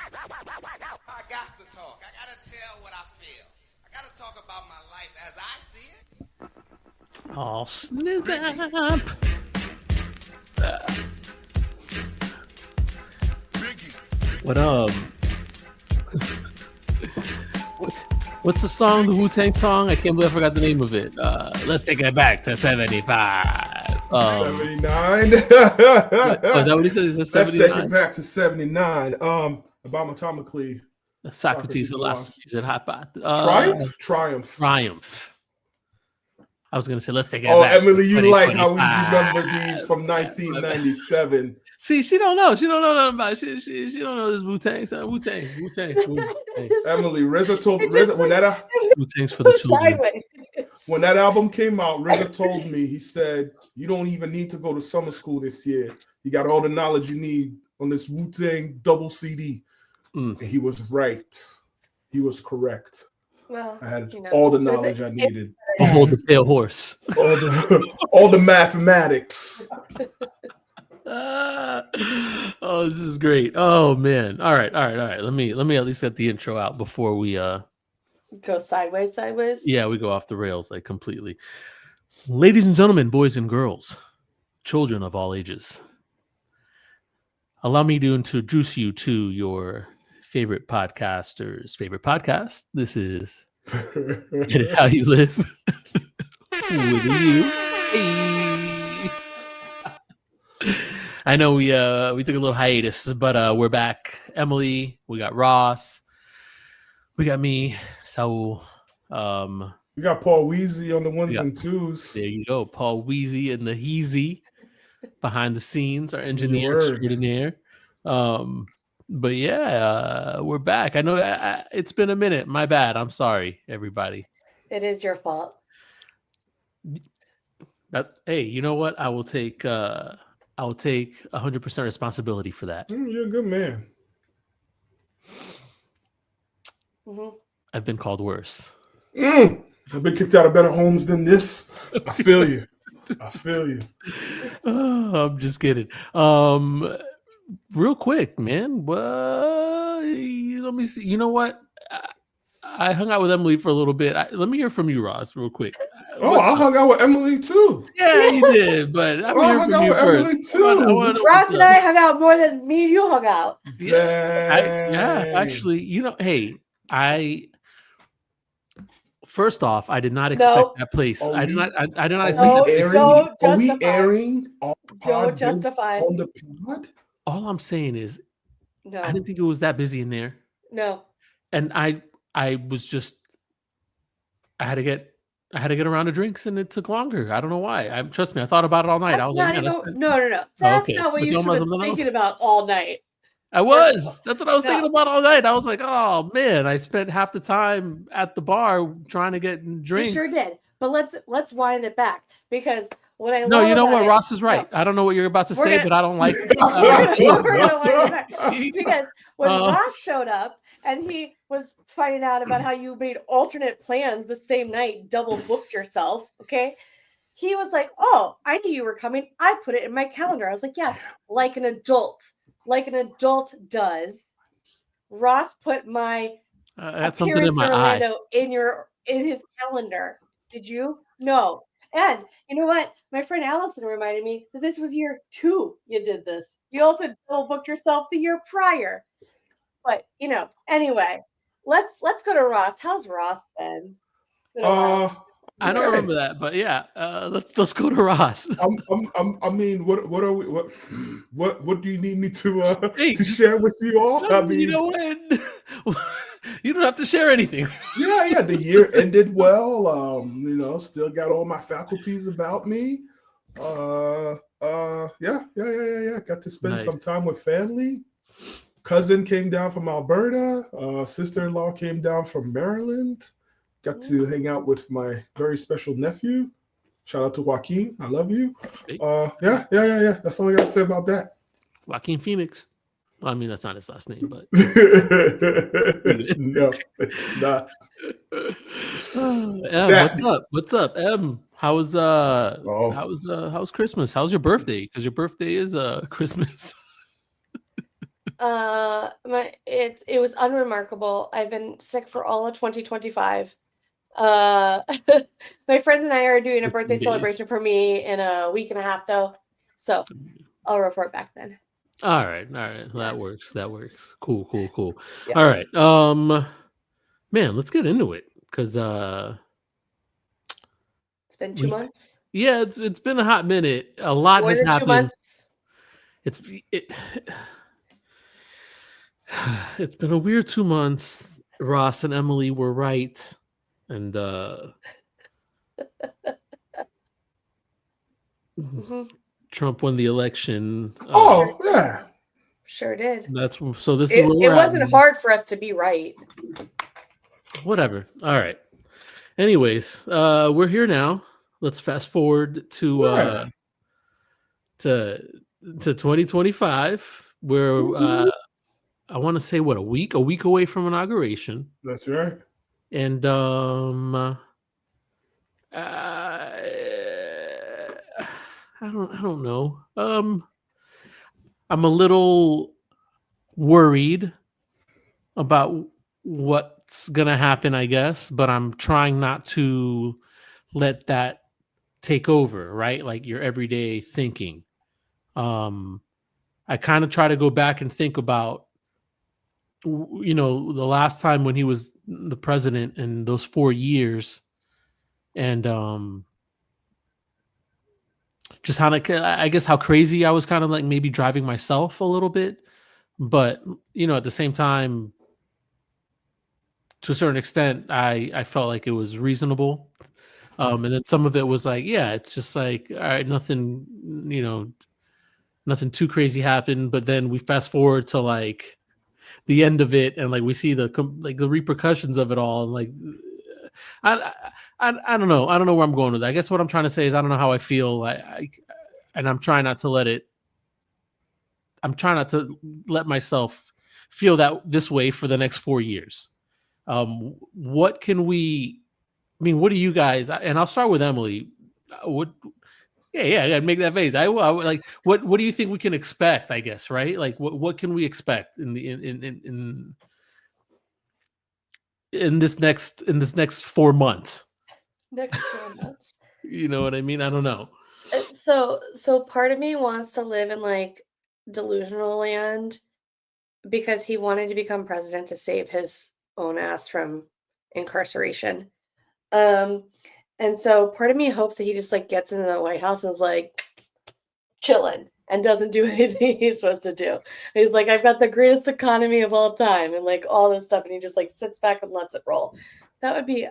I got to talk. I got to tell what I feel. I got to talk about my life as I see it. Oh, snizap. What what's the song, the Wu-Tang song? I can't believe I forgot the name of it. Let's take it back to 75. 79. Is that what he says? Is that Let's take 79? it back to 79. Abomatomically. Socrates' philosophies at Hot Pot. Triumph. I was going to say, let's take it Oh, back. Emily, you like how we remember these from 1997. See, she don't know. She don't know nothing about it. She don't know this Wu-Tang. Wu-Tang. Emily, RZA told RZA Wu-Tang's for the children. When that album came out, RZA told me, he said, you don't even need to go to summer school this year. You got all the knowledge you need on this Wu-Tang double CD. And he was right. He was correct. Well, I had all the knowledge I needed. Behold the pale horse. All the mathematics. Oh, this is great. Oh man. All right. Let me at least get the intro out before we go sideways. Yeah, we go off the rails like completely. Ladies and gentlemen, boys and girls, children of all ages, allow me to introduce you to your favorite podcaster's favorite podcast. This is Get It How You Live with you. Hey. I know we took a little hiatus, but we're back. Emily, we got Ross, we got me, Saul. We got Paul Weezy on the ones and twos. There you go, Paul Weezy and the Heezy behind the scenes, our engineer extraordinaire. But yeah, we're back. I know it's been a minute. My bad. I'm sorry, everybody. It is your fault. Hey, you know what? I will take 100% responsibility for that. You're a good man. Mm-hmm. I've been called worse. I've been kicked out of better homes than this. I feel you. Oh, I'm just kidding. Real quick, man. Let me see. You know what? I hung out with Emily for a little bit. Let me hear from you, Ross, real quick. I hung out with Emily too. Yeah, you did, but I'm hearing from you first. Emily too. Ross and I hung out more than me and you hung out. Yeah, actually, hey, First off, I did not expect that place. I did not expect that place. Are we airing? Don't justify on the pod? All I'm saying is, no. I didn't think it was that busy in there. No. And I was just, I had to get around to drinks, and it took longer. I don't know why. Trust me, I thought about it all night. That's I was like, no. That's not what you should have been thinking about all night. I was. That's what I was thinking about all night. I was like, oh man, I spent half the time at the bar trying to get drinks. You sure did. But let's wind it back, because what I no, you know what? Ross is right. No. I don't know what you're about to say, but I don't like it. We're gonna wind it back. Because when Ross showed up and he was finding out about how you made alternate plans the same night, double booked yourself, okay? He was like, oh, I knew you were coming. I put it in my calendar. I was like, yes, like an adult does. Ross put my that's something in my eye in his calendar. Did you? No. And you know what? My friend Allison reminded me that this was year 2 you did this. You also double booked yourself the year prior. But anyway, let's go to Ross. How's Ross been? I don't remember that, but yeah, let's go to Ross. I mean, what do you need me to share with you all? I mean, you know what? You don't have to share anything. Yeah. The year ended well. Still got all my faculties about me. Yeah. Got to spend some time with family. Cousin came down from Alberta. Sister-in-law came down from Maryland. Got to hang out with my very special nephew. Shout out to Joaquin. I love you. Yeah. That's all I got to say about that. Joaquin Phoenix. Well, I mean, that's not his last name, but no, it's not. What's up, Em? How's Christmas? How's your birthday? Because your birthday is Christmas. It was unremarkable. I've been sick for all of 2025. My friends and I are doing a 15 birthday days. celebration for me in a week and a half, though. So I'll report back then. All right. Yeah. That works. Cool. Yeah. All right. Man, let's get into it because It's been 2 months. yeah, it's been a hot minute. A lot More has than 2 happened. months. It's been a weird 2 months. Ross and Emily were right, and Mhm. Trump won the election. Oh, yeah. Sure did. This is It where we're at. wasn't hard for us to be right. Whatever. All right. Anyways, we're here now. Let's fast forward to 2025, where I want to say a week away from inauguration. That's right. And I don't know. I'm a little worried about what's gonna happen, I guess, but I'm trying not to let that take over, right? Like your everyday thinking. I kind of try to go back and think about, the last time when he was the president in those 4 years, and just how, I guess, how crazy I was, kind of like maybe driving myself a little bit, but at the same time, to a certain extent, I felt like it was reasonable. And then some of it was like, yeah, it's just like, all right, nothing, nothing too crazy happened. But then we fast forward to like the end of it, and like we see the repercussions of it all, and like I don't know. I don't know where I'm going with that. I guess what I'm trying to say is I don't know how I feel. And I'm trying not to let myself feel that this way for the next 4 years. What can we? I mean, what do you guys? And I'll start with Emily. What? Yeah, make that face. I like. What do you think we can expect? I guess, right? Like, what can we expect in this next 4 months? Next 4 months. You know what I mean? I don't know. So part of me wants to live in like delusional land because he wanted to become president to save his own ass from incarceration. And so part of me hopes that he just like gets into the White House and is like chilling and doesn't do anything he's supposed to do. He's like, I've got the greatest economy of all time and like all this stuff, and he just like sits back and lets it roll. That would be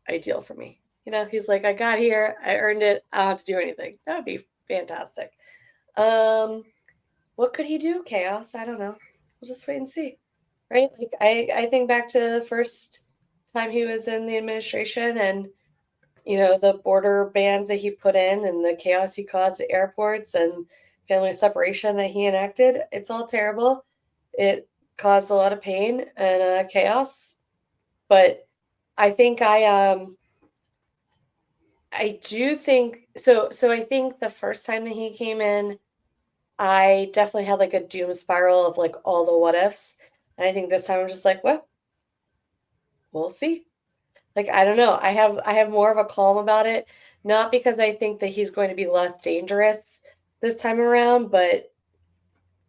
ideal for me. He's like, I got here, I earned it, I don't have to do anything. That would be fantastic. What could he do? Chaos? I don't know. We'll just wait and see. Right? Like I think back to the first time he was in the administration, and the border bans that he put in and the chaos he caused at airports and family separation that he enacted. It's all terrible. It caused a lot of pain and chaos. But I think I do think so. I think the first time that he came in, I definitely had like a doom spiral of like all the what ifs. And I think this time I'm just like, well, we'll see. Like, I don't know. I have more of a calm about it, not because I think that he's going to be less dangerous this time around, but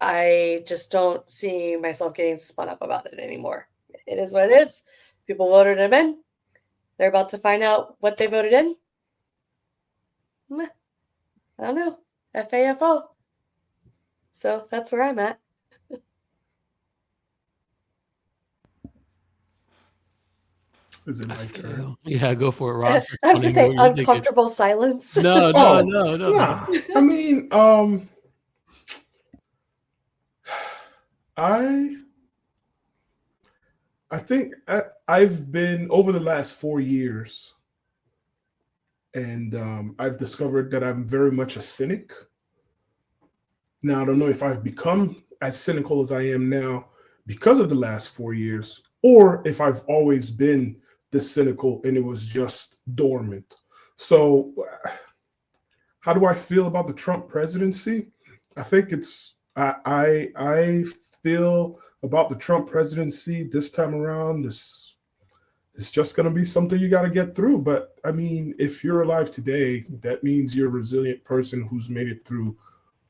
I just don't see myself getting spun up about it anymore. It is what it is. People voted him in. They're about to find out what they voted in. I don't know. FAFO. So that's where I'm at. Is it my turn? Yeah, go for it, Ross. I was going to say uncomfortable silence. No. Nah. I mean, I think I've been over the last 4 years, and I've discovered that I'm very much a cynic. Now, I don't know if I've become as cynical as I am now because of the last 4 years, or if I've always been this cynical and it was just dormant. So how do I feel about the Trump presidency? I think I feel about the Trump presidency this time around. It's just going to be something you got to get through. But I mean, if you're alive today, that means you're a resilient person who's made it through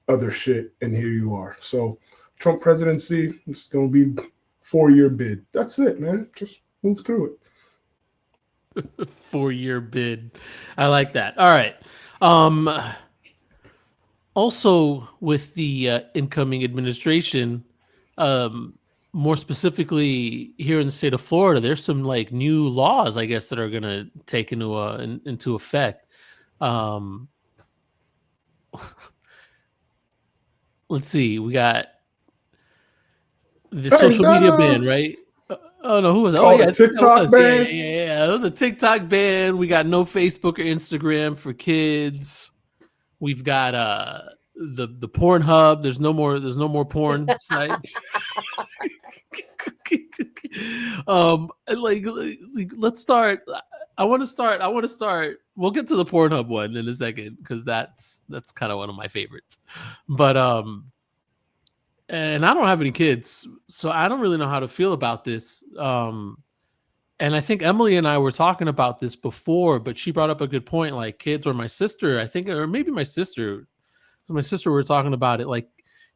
other shit, and here you are. So Trump presidency, it's going to be 4-year bid. That's it, man. Just move through it. 4-year bid. I like that. All right. Also, with the incoming administration, more specifically here in the state of Florida, there's some like new laws, I guess, that are going to take into effect. Let's see. We got the social media ban, right? Oh no, who was that? Oh yeah, the TikTok ban. Yeah, the TikTok ban. We got no Facebook or Instagram for kids. We've got the Pornhub. There's no more porn sites. like let's start. I want to start. We'll get to the Pornhub one in a second because that's kind of one of my favorites. But and I don't have any kids, so I don't really know how to feel about this. And I think Emily and I were talking about this before, but she brought up a good point. Like kids or my sister, I think, or maybe my sister. My sister, we were talking about it. Like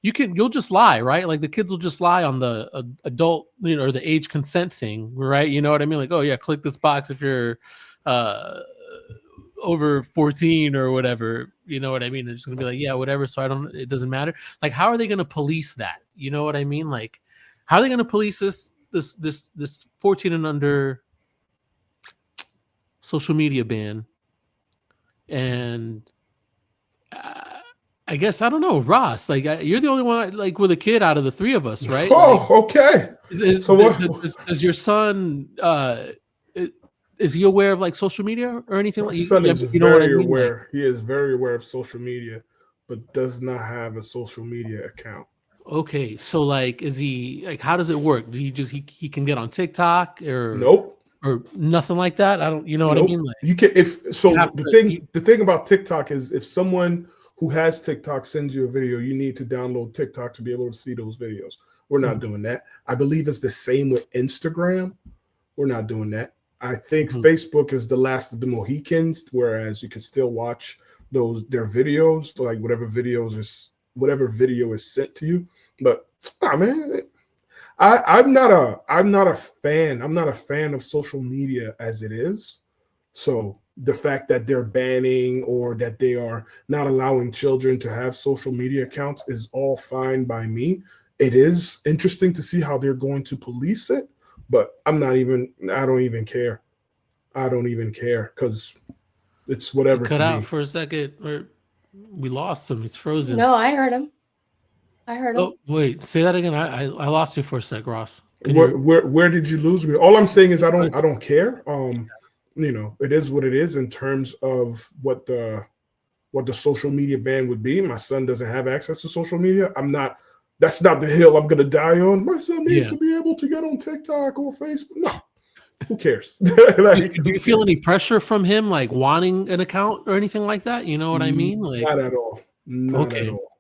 you'll just lie, right? Like the kids will just lie on the adult, or the age consent thing, right? You know what I mean? Like, oh yeah, click this box if you're over 14 or whatever. You know what I mean? They're just gonna be like, yeah, whatever. So it doesn't matter. Like, how are they gonna police that? You know what I mean? Like, how are they gonna police this 14 and under social media ban? And I guess I don't know, Ross. Like you're the only one like with a kid out of the three of us, right? Oh, like, okay. Does your son? Is he aware of like social media or anything? My like son is you know what I mean? aware. Like, he is very aware of social media, but does not have a social media account. Okay, so like, is he like? How does it work? Do he just he can get on TikTok or nope or nothing like that? I don't. You know what I mean? Like you can the thing about TikTok is if someone who has TikTok sends you a video, you need to download TikTok to be able to see those videos. We're not doing that. I believe it's the same with Instagram. We're not doing that. I think Facebook is the last of the Mohicans, whereas you can still watch their videos, like whatever video is sent to you. But man, I'm not a fan. I'm not a fan of social media as it is. So the fact that they're banning or that they are not allowing children to have social media accounts is all fine by me. It is interesting to see how they're going to police it, but I don't even care. I don't even care because it's whatever. Cut out for a second. We lost him. He's frozen. No, I heard him. Oh, wait, say that again. I lost you for a sec, Ross. Where did you lose me? All I'm saying is I don't care. It is what it is in terms of what the social media ban would be. My son doesn't have access to social media. That's not the hill I'm gonna die on. My son needs to be able to get on TikTok or Facebook. No. Who cares? Do you feel any pressure from him, like wanting an account or anything like that? You know what I mean? Like, not at all. Not at all.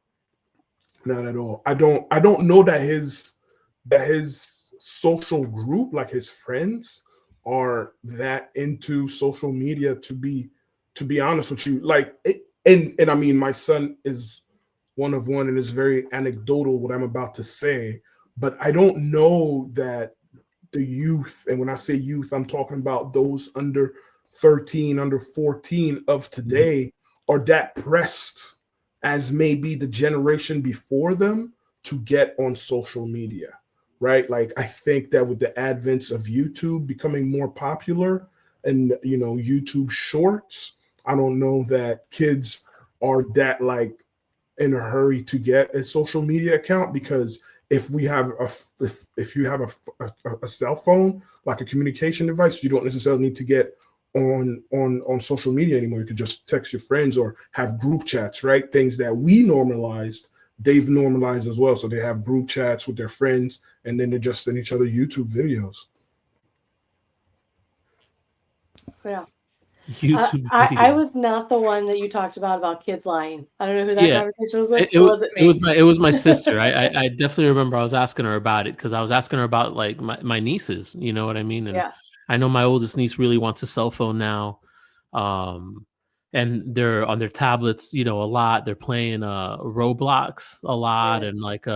Not at all. I don't know that his social group, like his friends, are that into social media. To be honest with you, and I mean, my son is one of one, and it's very anecdotal what I'm about to say, but I don't know that the youth, and when I say youth, I'm talking about those under 13, under 14 of today, are that pressed as maybe the generation before them to get on social media, right? Like, I think that with the advent of YouTube becoming more popular and, YouTube shorts, I don't know that kids are that like in a hurry to get a social media account, because if you have a cell phone, like a communication device, you don't necessarily need to get on social media anymore. You could just text your friends or have group chats, right? Things that we normalized, they've normalized as well. So they have group chats with their friends, and then they just send each other YouTube videos. Yeah. YouTube I videos. was not the one that you talked about kids lying. I don't know who that Yeah, conversation was with. it, It it, wasn't it was me. my sister. I definitely remember I was asking her about it because I was asking her about like my nieces. You know what I mean? And Yeah. I know my oldest niece really wants a cell phone now, um, and they're on their tablets. You know, a lot. They're playing Roblox a lot, Yeah. and like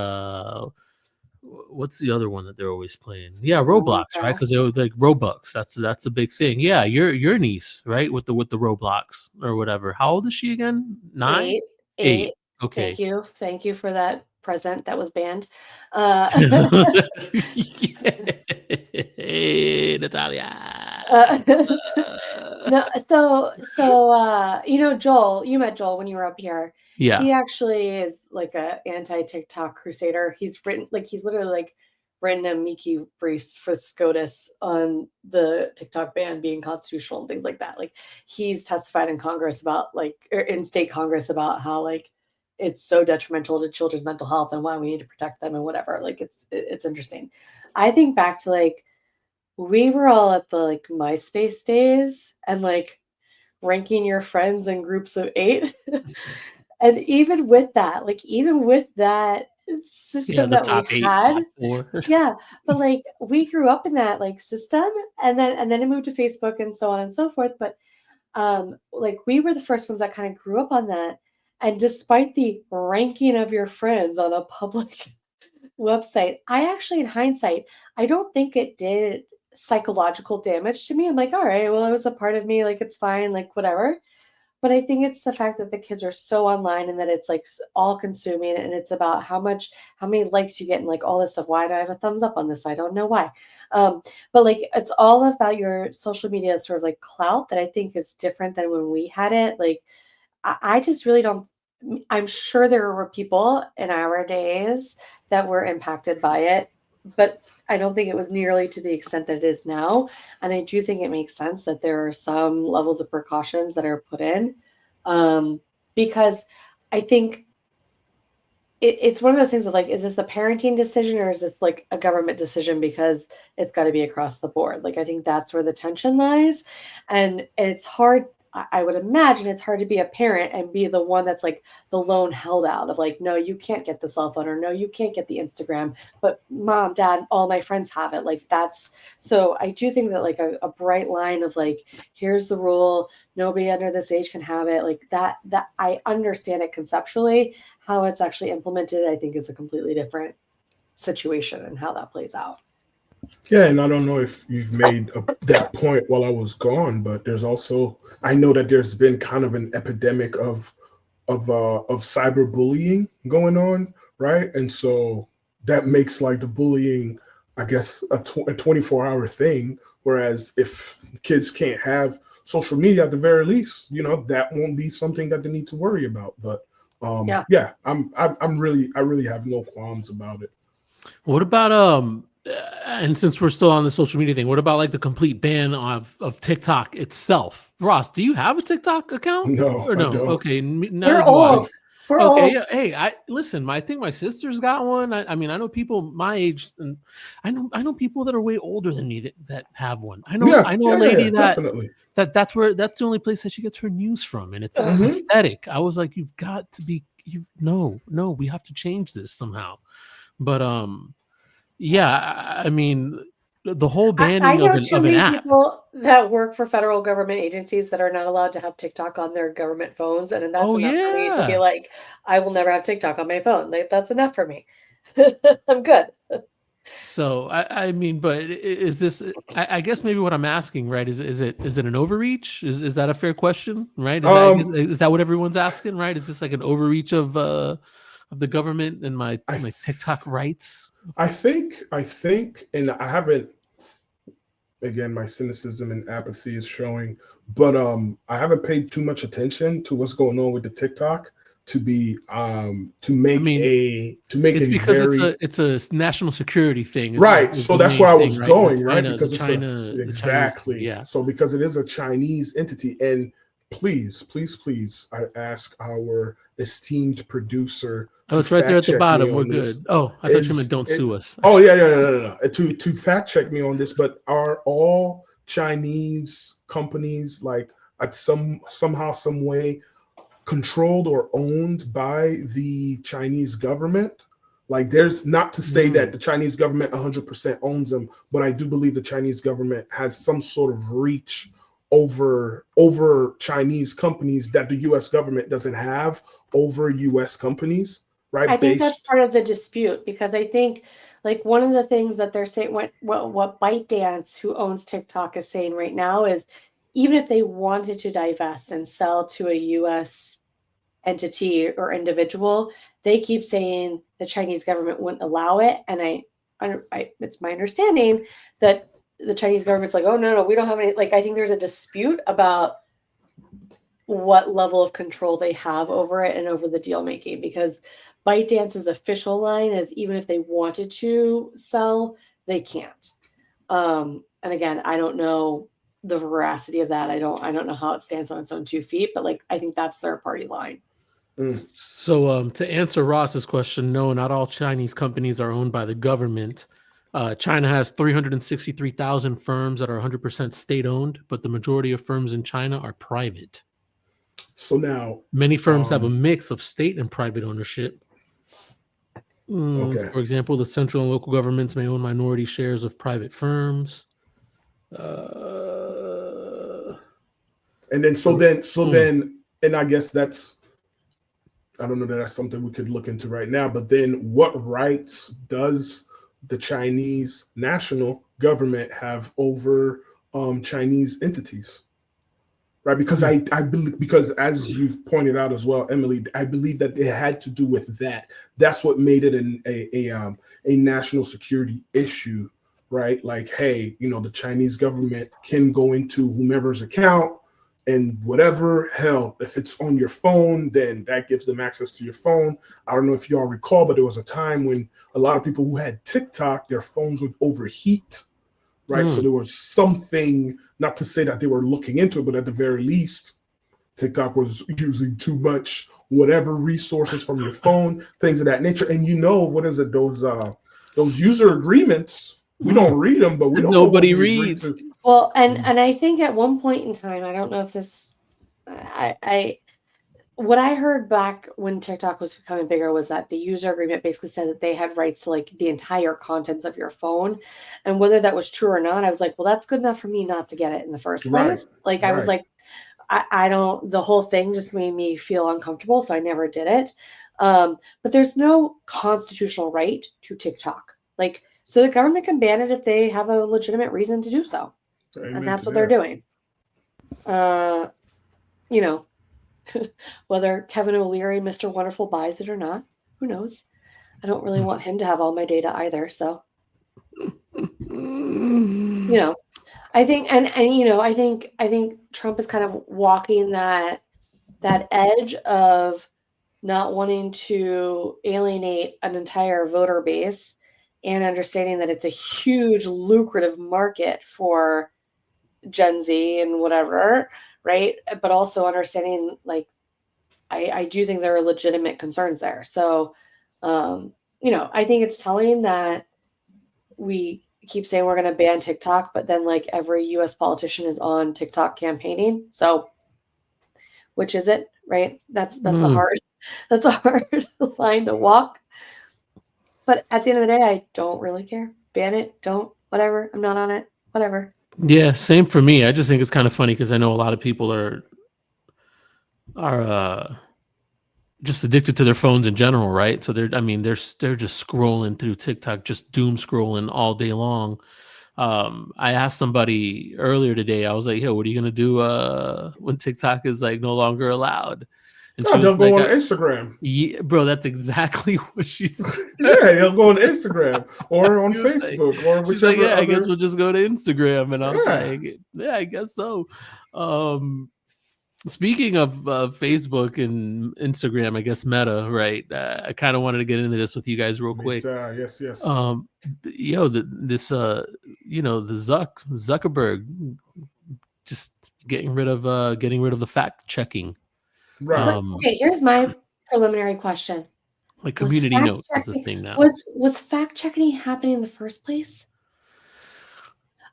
what's the other one that they're always playing? Yeah, Roblox, right? Okay. Because they were like Robux. That's a big thing. Yeah, your niece, right? With the Roblox or whatever. How old is she again? 9, 8, 8. 8. Okay. Thank you for that present that was banned. Uh, Hey, Natalia. uh, no, you know, Joel, you met Joel when you were up here. Yeah. He actually is like a anti-TikTok crusader. He's literally like written a Mickey briefs for SCOTUS on the TikTok ban being constitutional and things like that. Like he's testified in Congress about or in state Congress about how like it's so detrimental to children's mental health and why we need to protect them and whatever. Like it's interesting. I think back to like we were all at the like MySpace days and like ranking your friends in groups of 8. And even with that, Yeah, system the that we top 8, had, top 4. yeah, but like we grew up in that like system and then it moved to Facebook and so on and so forth. But like we were the first ones that kind of grew up on that. And despite the ranking of your friends on a public website, I actually, in hindsight, I don't think it did psychological damage to me. I'm like, all right, well, it was a part of me, like it's fine, like whatever. But I think it's the fact that the kids are so online and that it's like all consuming and it's about how many likes you get and like all this stuff. Why do I have a thumbs up on this? I don't know why. But like it's all about your social media sort of like clout that I think is different than when we had it. Like I just really don't. I'm sure there were people in our days that were impacted by it, but I don't think it was nearly to the extent that it is now. And I do think it makes sense that there are some levels of precautions that are put in, because I think it's one of those things of like, is this a parenting decision or is this like a government decision because it's got to be across the board? Like, I think that's where the tension lies. And it's hard. I would imagine it's hard to be a parent and be the one that's like the lone held out of like, no, you can't get the cell phone or no, you can't get the Instagram, but mom, dad, all my friends have it. Like so I do think that like a bright line of like, here's the rule. Nobody under this age can have it. Like that I understand it conceptually. How it's actually implemented, I think is a completely different situation and how that plays out. Yeah, and I don't know if you've made that point while I was gone, but there's also I know that there's been kind of an epidemic of cyberbullying going on, right? And so that makes like the bullying, I guess, a 24-hour thing. Whereas if kids can't have social media at the very least, that won't be something that they need to worry about. But yeah, I really have no qualms about it. What about and since we're still on the social media thing, what about like the complete ban of TikTok itself? Ross, do you have a TikTok account? No, Or I no? don't. Okay, neither We're do I. old. We're Okay, old. yeah, hey, I listen. I think my sister's got one. I mean, I know people my age, and I know people that are way older than me that have one. I know a lady definitely. that's the only place that she gets her news from, and it's pathetic. I was like, you've got to be no, we have to change this somehow. But yeah, I mean, the whole banning I know of too an many app. people that work for federal government agencies that are not allowed to have TikTok on their government phones, and then that's Oh enough for me to be yeah. like, I will never have TikTok on my phone. Like, that's enough for me. I'm good. So I mean, but is this? I guess maybe what I'm asking, right? Is it an overreach? Is that a fair question, right? Is that what everyone's asking, right? Is this like an overreach of the government and my TikTok rights? I think, and I haven't. Again, my cynicism and apathy is showing, but I haven't paid too much attention to what's going on with the TikTok to make it's a national security thing, right? So that's where I was going, right? Because China, exactly. Yeah. So because it is a Chinese entity, and please, I ask our esteemed producer. Oh, it's right there at the bottom. We're good. Oh, I thought you meant don't sue us. Oh yeah, no. To fact check me on this, but are all Chinese companies like somehow, some way controlled or owned by the Chinese government. Like, there's not to say that the Chinese government 100% owns them, but I do believe the Chinese government has some sort of reach over Chinese companies that the U.S. government doesn't have over U.S. companies, right? I think that's part of the dispute, because I think, like, one of the things that they're saying, what ByteDance, who owns TikTok, is saying right now is, even if they wanted to divest and sell to a U.S. entity or individual, they keep saying the Chinese government wouldn't allow it. And I it's my understanding that the Chinese government's like, oh, no, we don't have any. Like, I think there's a dispute about what level of control they have over it and over the deal making, because ByteDance's official line is, even if they wanted to sell, they can't. And again, I don't know the veracity of that. I don't know how it stands on its own 2 feet, but like, I think that's their party line. So to answer Ross's question, no, not all Chinese companies are owned by the government. China has 363,000 firms that are 100% state-owned, but the majority of firms in China are private. So now, many firms have a mix of state and private ownership. For example, the central and local governments may own minority shares of private firms. And then, and I guess that's, I don't know that that's something we could look into right now, but then what rights does the Chinese national government have over Chinese entities? Right, because I believe, because as you've pointed out as well, Emily, I believe that it had to do with that. That's what made it a national security issue, right? Like, hey, the Chinese government can go into whomever's account and whatever, hell, if it's on your phone, then that gives them access to your phone. I don't know if y'all recall, but there was a time when a lot of people who had TikTok, their phones would overheat. Right. So there was something, not to say that they were looking into it, but at the very least, TikTok was using too much whatever resources from your phone, things of that nature. And what is it? Those user agreements, we don't read them, but we don't nobody reads. Well, and I think at one point in time, I don't know if this, what I heard back when TikTok was becoming bigger was that the user agreement basically said that they had rights to like the entire contents of your phone. And whether that was true or not, I was like, well, that's good enough for me not to get it in the first place. I was like, I don't, the whole thing just made me feel uncomfortable. So I never did it. But there's no constitutional right to TikTok. Like, so the government can ban it if they have a legitimate reason to do so. And that's what they're doing. Whether Kevin O'Leary, Mr. Wonderful, buys it or not, who knows? I don't really want him to have all my data either. So, I think, I think Trump is kind of walking that edge of not wanting to alienate an entire voter base and understanding that it's a huge lucrative market for Gen Z and whatever. Right. But also understanding, like, I do think there are legitimate concerns there. So, I think it's telling that we keep saying we're going to ban TikTok, but then like every US politician is on TikTok campaigning. So which is it? Right. That's a hard line to walk. But at the end of the day, I don't really care. Ban it. Don't, whatever. I'm not on it. Whatever. Yeah, same for me. I just think it's kind of funny because I know a lot of people are just addicted to their phones in general, right? So they're just scrolling through TikTok, just doom scrolling all day long. I asked somebody earlier today, I was like, yo, what are you gonna do when TikTok is like no longer allowed? And they'll go on Instagram. Yeah, bro, that's exactly what she said. Yeah, he'll go on Instagram or on Facebook or whichever. Like, yeah, I guess we'll just go to Instagram. And I was like, yeah, I guess so. Speaking of Facebook and Instagram, I guess Meta, right? I kind of wanted to get into this with you guys real quick. Yes. The Zuckerberg just getting rid of the fact checking. Right. Okay, here's my preliminary question. Like community notes is the thing now. Was fact checking happening in the first place?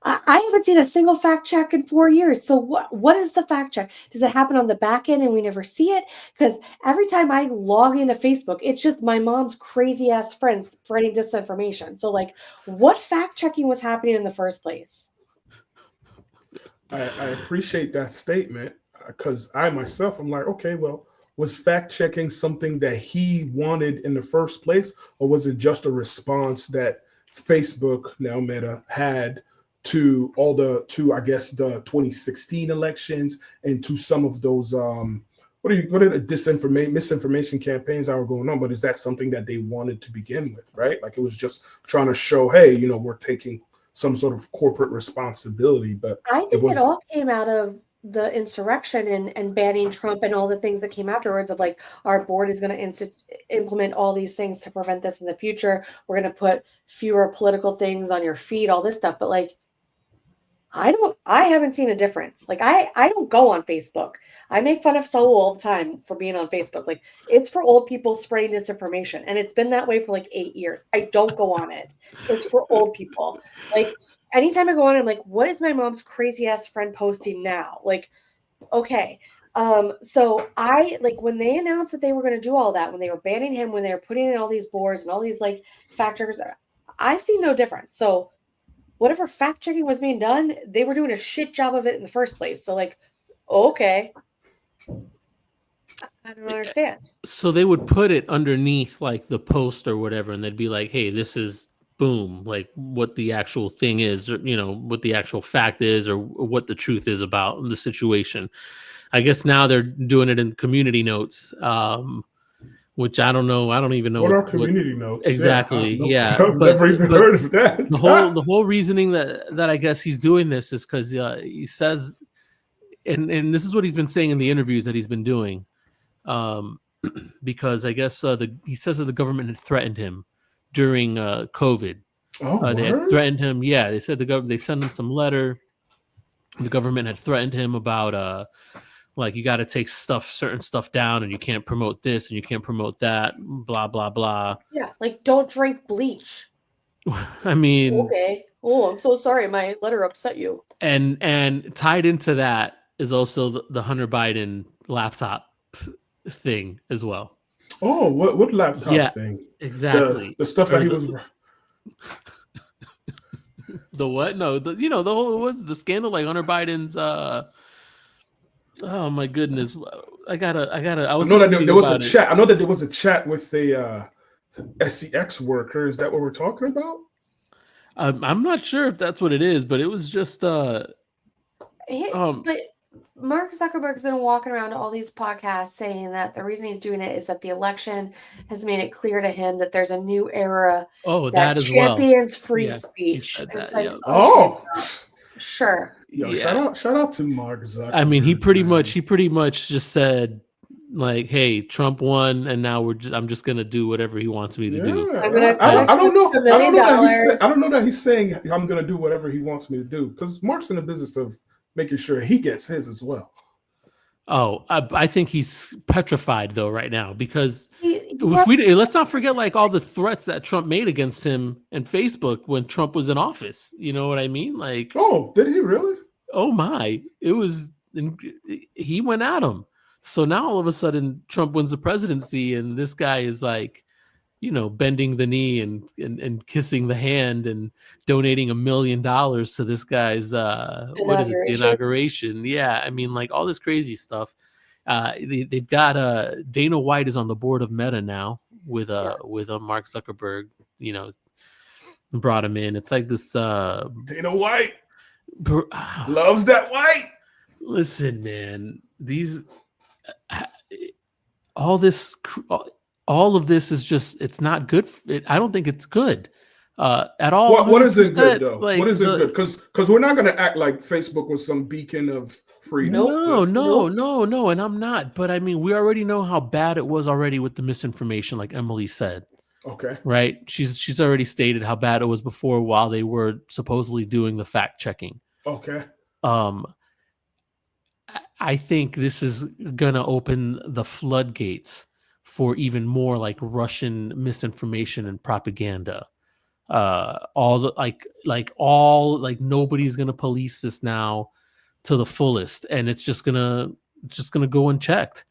I haven't seen a single fact check in 4 years. So what is the fact check? Does it happen on the back end and we never see it? Because every time I log into Facebook, it's just my mom's crazy ass friends spreading disinformation. So like, what fact checking was happening in the first place? I appreciate that statement because I myself, I'm like, okay, well, was fact checking something that he wanted in the first place, or was it just a response that Facebook, now Meta, had to I guess the 2016 elections and to some of those what are the misinformation campaigns that were going on? But is that something that they wanted to begin with, right? Like it was just trying to show, hey, we're taking some sort of corporate responsibility, but I think it all came out of the insurrection and banning Trump and all the things that came afterwards of like, our board is going to implement all these things to prevent this in the future. We're going to put fewer political things on your feed, all this stuff. But like, I haven't seen a difference. Like I don't go on Facebook. I make fun of Saul all the time for being on Facebook. Like it's for old people spreading disinformation. And it's been that way for like 8 years. I don't go on it. It's for old people. Like anytime I go on, I'm like, what is my mom's crazy ass friend posting now? Like, okay. So I like when they announced that they were going to do all that, when they were banning him, when they were putting in all these boards and all these like fact checkers, I've seen no difference. So whatever fact checking was being done, they were doing a shit job of it in the first place. So like, okay. I don't understand. So they would put it underneath like the post or whatever, and they'd be like, hey, this is boom, like what the actual thing is, or what the actual fact is, or what the truth is about the situation. I guess now they're doing it in community notes. Which I don't know. I don't even know what are community notes exactly. Yeah, I've never even heard of that. The whole reasoning that I guess he's doing this is because he says, and this is what he's been saying in the interviews that he's been doing, because I guess he says that the government had threatened him during COVID. They had threatened him. Yeah, they said they sent him some letter. The government had threatened him about like you got to take certain stuff down, and you can't promote this and you can't promote that, blah blah blah. Yeah, like don't drink bleach. I mean, okay. Oh, I'm so sorry, my letter upset you. And tied into that is also the Hunter Biden laptop thing as well. Oh, what laptop thing? Exactly. The stuff that he was. The what? No, the whole was the scandal like Hunter Biden's. Oh my goodness! I know that there was a chat. I know that there was a chat with the SCX worker. Is that what we're talking about? I'm not sure if that's what it is, but it was just. But Mark Zuckerberg's been walking around to all these podcasts saying that the reason he's doing it is that the election has made it clear to him that there's a new era. That as champions free speech. Like, sure. Yo, shout out to Mark Zuckerberg. I mean, he pretty much just said, like, "Hey, Trump won, and now I'm just gonna do whatever he wants me to do." I don't know that he's saying I'm gonna do whatever he wants me to do, because Mark's in the business of making sure he gets his as well. Oh, I think he's petrified though right now, because let's not forget like all the threats that Trump made against him and Facebook when Trump was in office. You know what I mean? Like, oh, did he really? Oh my! He went at him. So now all of a sudden Trump wins the presidency, and this guy is like, bending the knee and kissing the hand and donating $1 million to this guy's the inauguration. Yeah, I mean, like all this crazy stuff. They've got Dana White is on the board of Meta now with Mark Zuckerberg. Brought him in. It's like this Dana White loves that white. Listen, man, all of this is just, it's not good. I don't think it's good at all. What isn't good though? Like, what isn't good? Because we're not going to act like Facebook was some beacon of freedom. No, and I'm not. But I mean, we already know how bad it was already with the misinformation, like Emily said. Okay. Right. She's already stated how bad it was before, while they were supposedly doing the fact checking. Okay. I think this is gonna open the floodgates for even more like Russian misinformation and propaganda. all the like nobody's gonna police this now to the fullest, and it's just gonna go unchecked.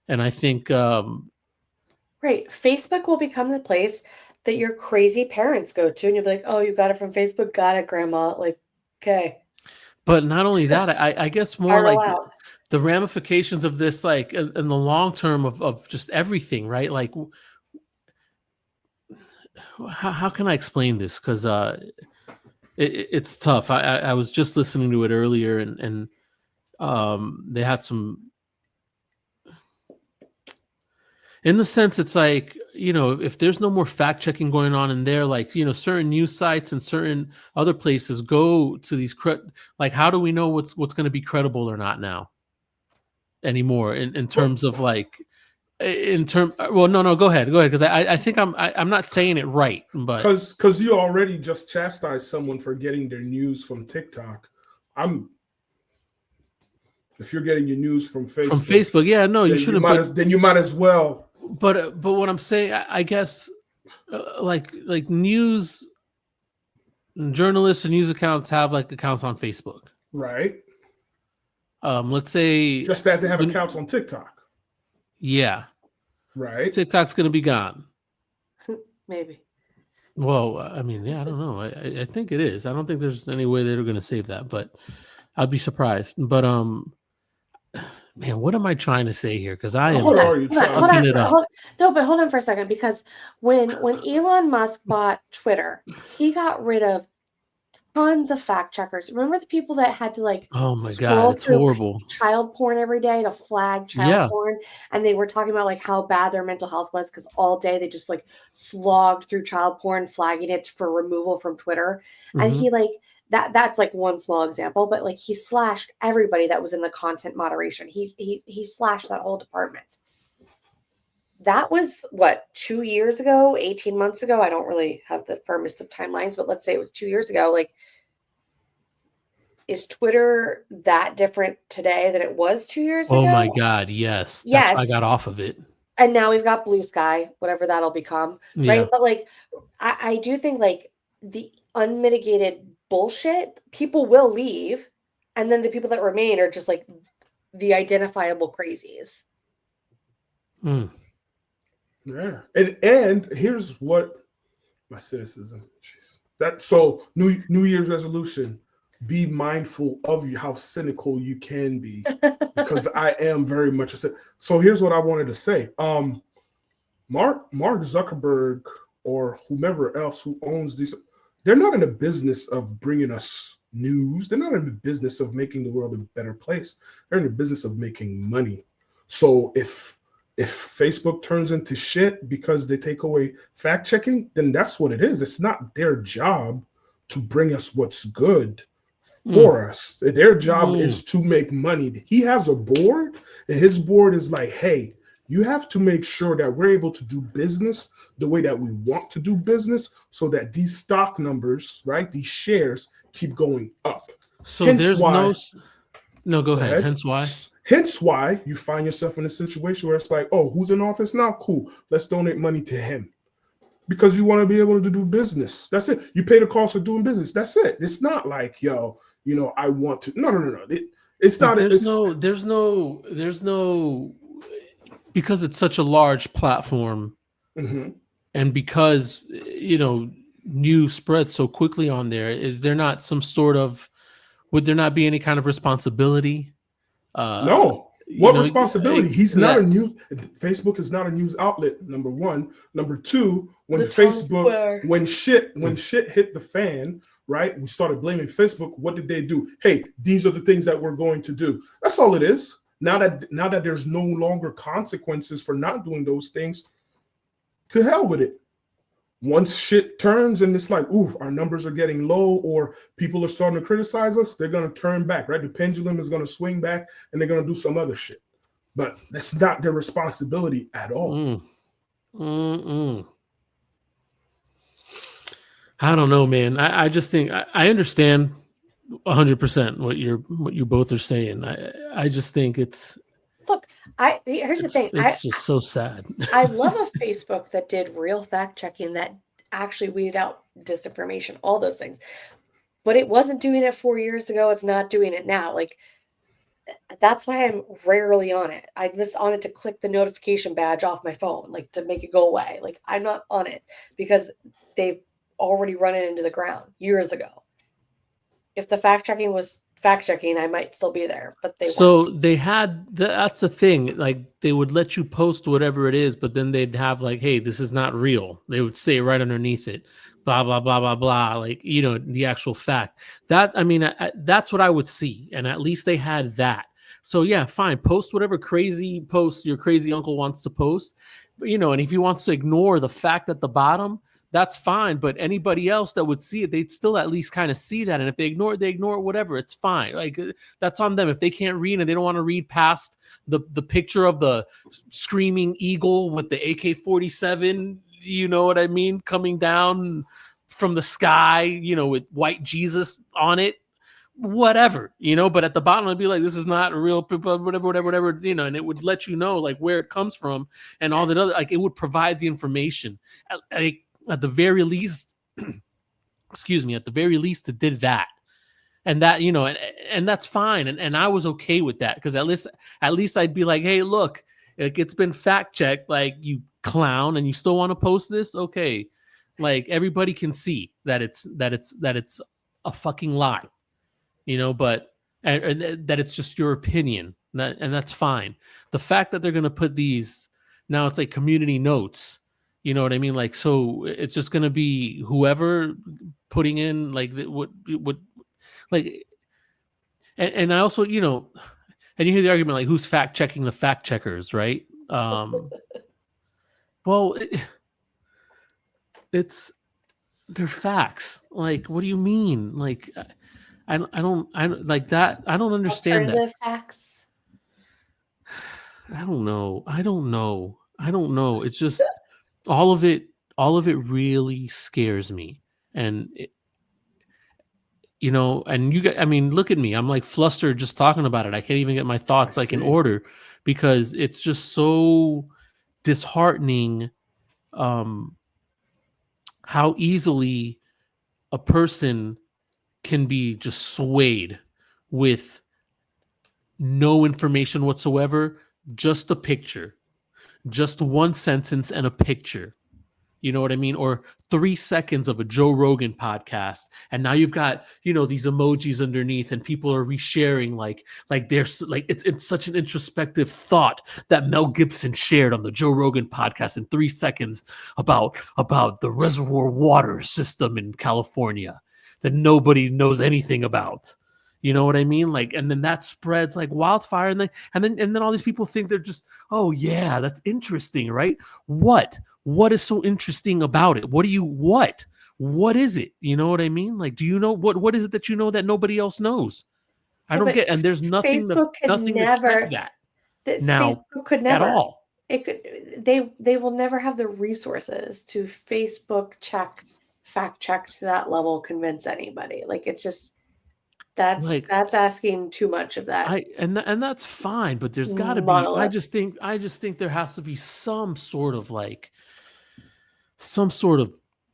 And I think Right. Facebook will become the place that your crazy parents go to, and you'll be like, "Oh, you got it from Facebook? Got it, Grandma." Like, okay. but not only that, I guess more Viral like out. the ramifications of this, like in the long term of just everything, right? Like, how can I explain this? Because it's tough. I was just listening to it earlier, and they had some. In the sense, it's like, if there's no more fact checking going on in there, like, certain news sites and certain other places go to these, like, how do we know what's going to be credible or not now anymore in terms of like, well, no, go ahead. Because I think I'm not saying it right, but because you already just chastised someone for getting their news from TikTok. If you're getting your news from Facebook, yeah, no, you shouldn't. Then you might as well. But what I'm saying, I guess, like news journalists and news accounts have like accounts on Facebook, right? Let's say just as they have accounts on TikTok. Yeah, right. TikTok's gonna be gone. Maybe. Well, I mean, yeah, I don't know. I think it is. I don't think there's any way they're gonna save that, but I'd be surprised. But man, what am I trying to say here? Because I am fucking it up. No, but hold on for a second, because when Elon Musk bought Twitter, he got rid of tons of fact checkers. Remember the people that had to like, oh my god, it's horrible, child porn every day to flag child porn, and they were talking about like how bad their mental health was because all day they just like slogged through child porn, flagging it for removal from Twitter. And he like that's like one small example, but like he slashed everybody that was in the content moderation. He slashed that whole department. That was what, 2 years ago, 18 months ago. I don't really have the firmest of timelines, but let's say it was 2 years ago. Like, is Twitter that different today than it was 2 years ago? Oh my God, yes. That's why I got off of it. And now we've got Blue Sky, whatever that'll become, right? But like, I do think like the unmitigated bullshit, people will leave, and then the people that remain are just like the identifiable crazies. Yeah, and here's what my cynicism. So New Year's resolution: be mindful of how cynical you can be, because I am very much a cynic. So here's what I wanted to say. Mark Zuckerberg or whomever else who owns these, they're not in the business of bringing us news. They're not in the business of making the world a better place. They're in the business of making money. So if Facebook turns into shit because they take away fact checking, then that's what it is. It's not their job to bring us what's good for us. Their job is to make money. He has a board, and his board is like, hey, you have to make sure that we're able to do business the way that we want to do business, so that these stock numbers, right, these shares keep going up. So there's no, go ahead. Hence why you find yourself in a situation where it's like, oh, who's in office now? Cool. Let's donate money to him. Because you want to be able to do business. That's it. You pay the cost of doing business. That's it. It's not like, I want to. No. It's not. There's no, because it's such a large platform, and because, news spreads so quickly on there, is there not some sort of, would there not be any kind of responsibility? No. What responsibility? He's not a news. Facebook is not a news outlet. Number one. Number two, when shit hit the fan, right? We started blaming Facebook. What did they do? Hey, these are the things that we're going to do. That's all it is. Now that there's no longer consequences for not doing those things, to hell with it. Once shit turns and it's like, oof, our numbers are getting low, or people are starting to criticize us, they're going to turn back, right? The pendulum is going to swing back, and they're going to do some other shit. But that's not their responsibility at all. I don't know, man. I just think I understand 100% what you both are saying. I just think it's. Look, here's the thing. It's just so sad. I love a Facebook that did real fact checking, that actually weeded out disinformation, all those things. But it wasn't doing it 4 years ago. It's not doing it now. Like, that's why I'm rarely on it. I'm just on it to click the notification badge off my phone, like to make it go away. Like, I'm not on it because they've already run it into the ground years ago. If the fact checking was fact checking, I might still be there, but they weren't. They had that's the thing. Like, they would let you post whatever it is, but then they'd have like, "Hey, this is not real." They would say right underneath it, "Blah blah blah blah blah." Like, the actual fact. That, I mean, that's what I would see, and at least they had that. So yeah, fine. Post whatever crazy post your crazy uncle wants to post, but, and if he wants to ignore the fact at the bottom, that's fine. But anybody else that would see it, they'd still at least kind of see that. And if they ignore it, whatever. It's fine. Like, that's on them. If they can't read and they don't want to read past the picture of the screaming eagle with the AK-47, you know what I mean, coming down from the sky, with white Jesus on it, whatever, but at the bottom it'd be like, this is not real, whatever, and it would let you know like where it comes from and all that other, like, it would provide the information. At the very least, excuse me, at the very least it did that. And that, and that's fine. And I was okay with that, because at least I'd be like, hey, look, it's been fact checked, like, you clown, and you still want to post this? Okay. Like, everybody can see that it's a fucking lie, but and that it's just your opinion. And that's fine. The fact that they're going to put these, now it's like community notes, you know what I mean? Like, so it's just going to be whoever putting in like what like, and I also, and you hear the argument, like, who's fact checking the fact checkers, right? Well, they're facts. Like, what do you mean? Like, I don't like that. I don't understand Alternative facts. I don't know. It's just all of it really scares me. And and you I mean, look at me. I'm like flustered just talking about it. I can't even get my thoughts in order, because it's just so disheartening how easily a person can be just swayed with no information whatsoever, just a picture, just one sentence and a picture. You know what I mean? Or 3 seconds of a Joe Rogan podcast, and now you've got, these emojis underneath, and people are resharing like there's like it's such an introspective thought that Mel Gibson shared on the Joe Rogan podcast in 3 seconds about the reservoir water system in California that nobody knows anything about. You know what I mean? Like, and then that spreads like wildfire, and then all these people think they're just, oh yeah, that's interesting, right? What is so interesting about it? What is it? You know what I mean? Like, do you know what is it that that nobody else knows? I don't get, and there's nothing Facebook to check that now Facebook could never at all. It could, they will never have the resources to Facebook fact check to that level, convince anybody. Like, it's just, that's asking too much of that. And that's fine, but there's got to be. I just think there has to be some sort of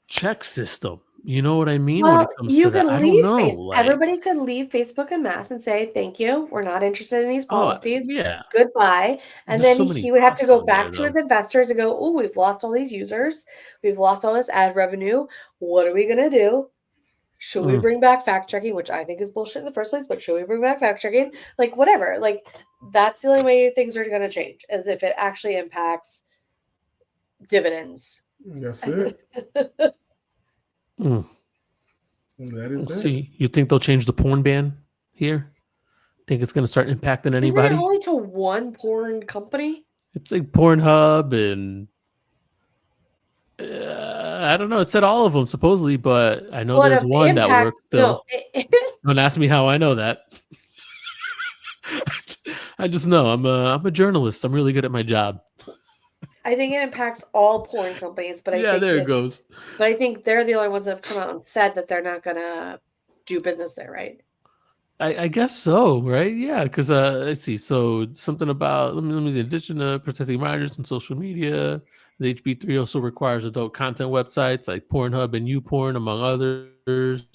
check system. You know what I mean? Well, when it comes to that, I don't know. Everybody could leave Facebook en masse and say, "Thank you, we're not interested in these policies. Yeah, goodbye." And then he would have to go back to his investors and go, "Oh, we've lost all these users. We've lost all this ad revenue. What are we gonna do? Should we bring back fact checking?" Which I think is bullshit in the first place, but should we bring back fact checking? Like, whatever. Like, that's the only way things are going to change, is if it actually impacts dividends. That's it. That is it. See, you think they'll change the porn ban here? Think it's going to start impacting anybody? Isn't it only to one porn company? It's like Pornhub and I don't know. It said all of them supposedly, but I know there's one that works still. Don't ask me how I know that. I just know I'm a journalist. I'm really good at my job. I think it impacts all porn companies, but there it goes. But I think they're the only ones that have come out and said that they're not gonna do business there, right? I guess so, right? Yeah, because let's see. So something about let me see. In addition to protecting minors on social media, the HB3 also requires adult content websites like Pornhub and YouPorn, among others,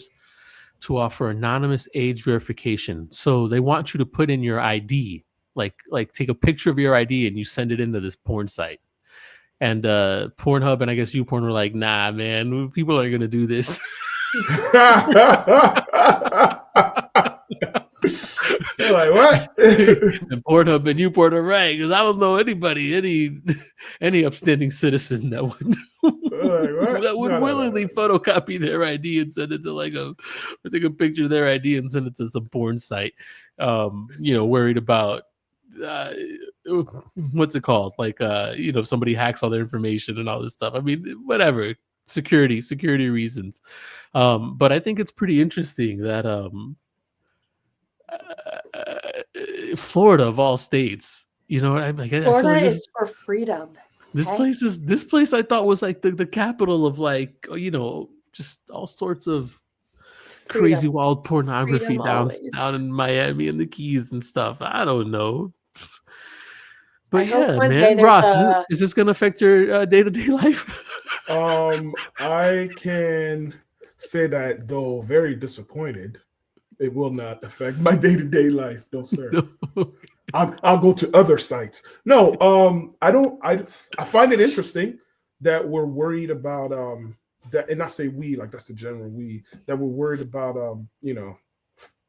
to offer anonymous age verification. So they want you to put in your ID, like take a picture of your ID and you send it into this porn site. And Pornhub and I guess YouPorn were like, nah, man, people aren't gonna do this. They're like, what? And Pornhub and YouPorn are right, because I don't know anybody, any upstanding citizen that would Like, that would willingly photocopy their ID and send it to or take a picture of their ID and send it to some porn site. Worried about what's it called? If somebody hacks all their information and all this stuff. I mean, whatever. Security reasons. But I think it's pretty interesting that Florida of all states, I Florida feel like is for freedom. This place I thought was like the capital of just all sorts of crazy wild pornography down in Miami and the Keys and stuff. I don't know. But yeah, man, Ross, is this gonna affect your day-to-day life? I can say that though very disappointed. It will not affect my day-to-day life, no, sir. No. I'll go to other sites. No, I don't. I find it interesting that we're worried about that, and I say we, like that's the general we, that we're worried about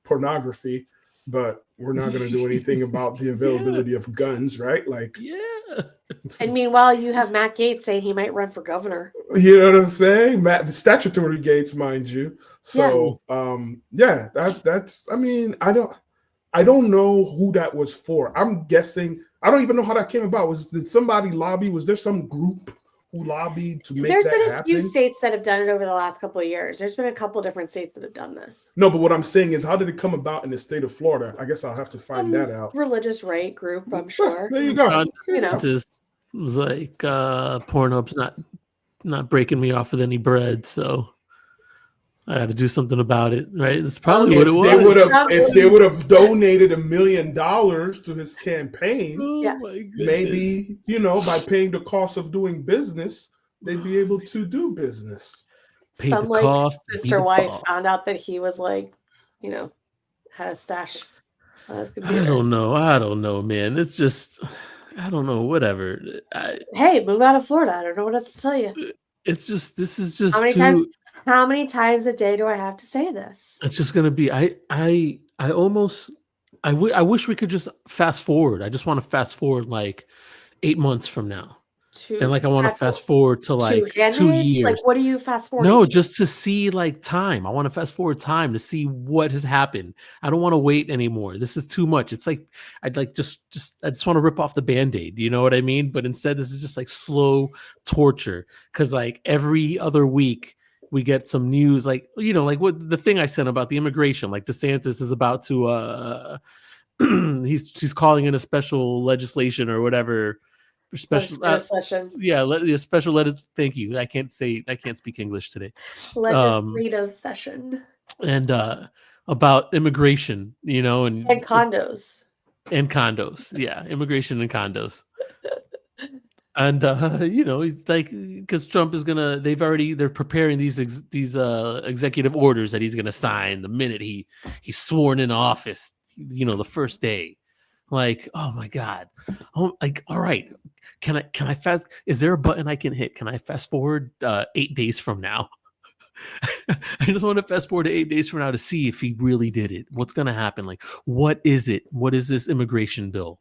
pornography, but we're not going to do anything about the availability of guns, right? Like, yeah. And meanwhile, you have Matt Gaetz saying he might run for governor. You know what I'm saying? Statutory Gates, mind you. So, that's. I mean, I don't know who that was for. I'm guessing. I don't even know how that came about. Did somebody lobby? Was there some group who lobbied to make that happen? There's been a few states that have done it over the last couple of years. There's been a couple different states that have done this. No, but what I'm saying is, how did it come about in the state of Florida? I guess I'll have to find that out. Religious right group, I'm sure. There you go. It was like Pornhub's not breaking me off with any bread, so I had to do something about it, right? That's probably what it was. If they would have donated $1 million to his campaign, maybe by paying the cost of doing business, they'd be able to do business. Some sister wife found out that he was had a stash on his computer. I don't know, man. It's just. I don't know, whatever. Hey, move out of Florida. I don't know what else to tell you. This is just how many times a day do I have to say this? It's just gonna be. I wish we could just fast forward. I just want to fast forward like 8 months from now. Then I want to fast forward to 2 years. Like, what do you fast forward? No, just to see time. I want to fast forward time to see what has happened. I don't want to wait anymore. This is too much. It's like I just want to rip off the Band-Aid. You know what I mean? But instead, this is just like slow torture. Because every other week we get some news, like what the thing I sent about the immigration. Like DeSantis is about to he's calling in a special legislation or whatever. Special session. Special letter. Thank you. I can't speak English today. Legislative session. And about immigration, and condos. And condos. Yeah, immigration and condos. And he's like, because Trump is they're preparing these executive orders that he's gonna sign the minute he's sworn in office, the first day. Like, oh my God. Oh, like, all right. Can I fast? Is there a button I can hit? Can I fast forward 8 days from now? I just want to fast forward to 8 days from now to see if he really did it. What's going to happen? Like, what is it? What is this immigration bill?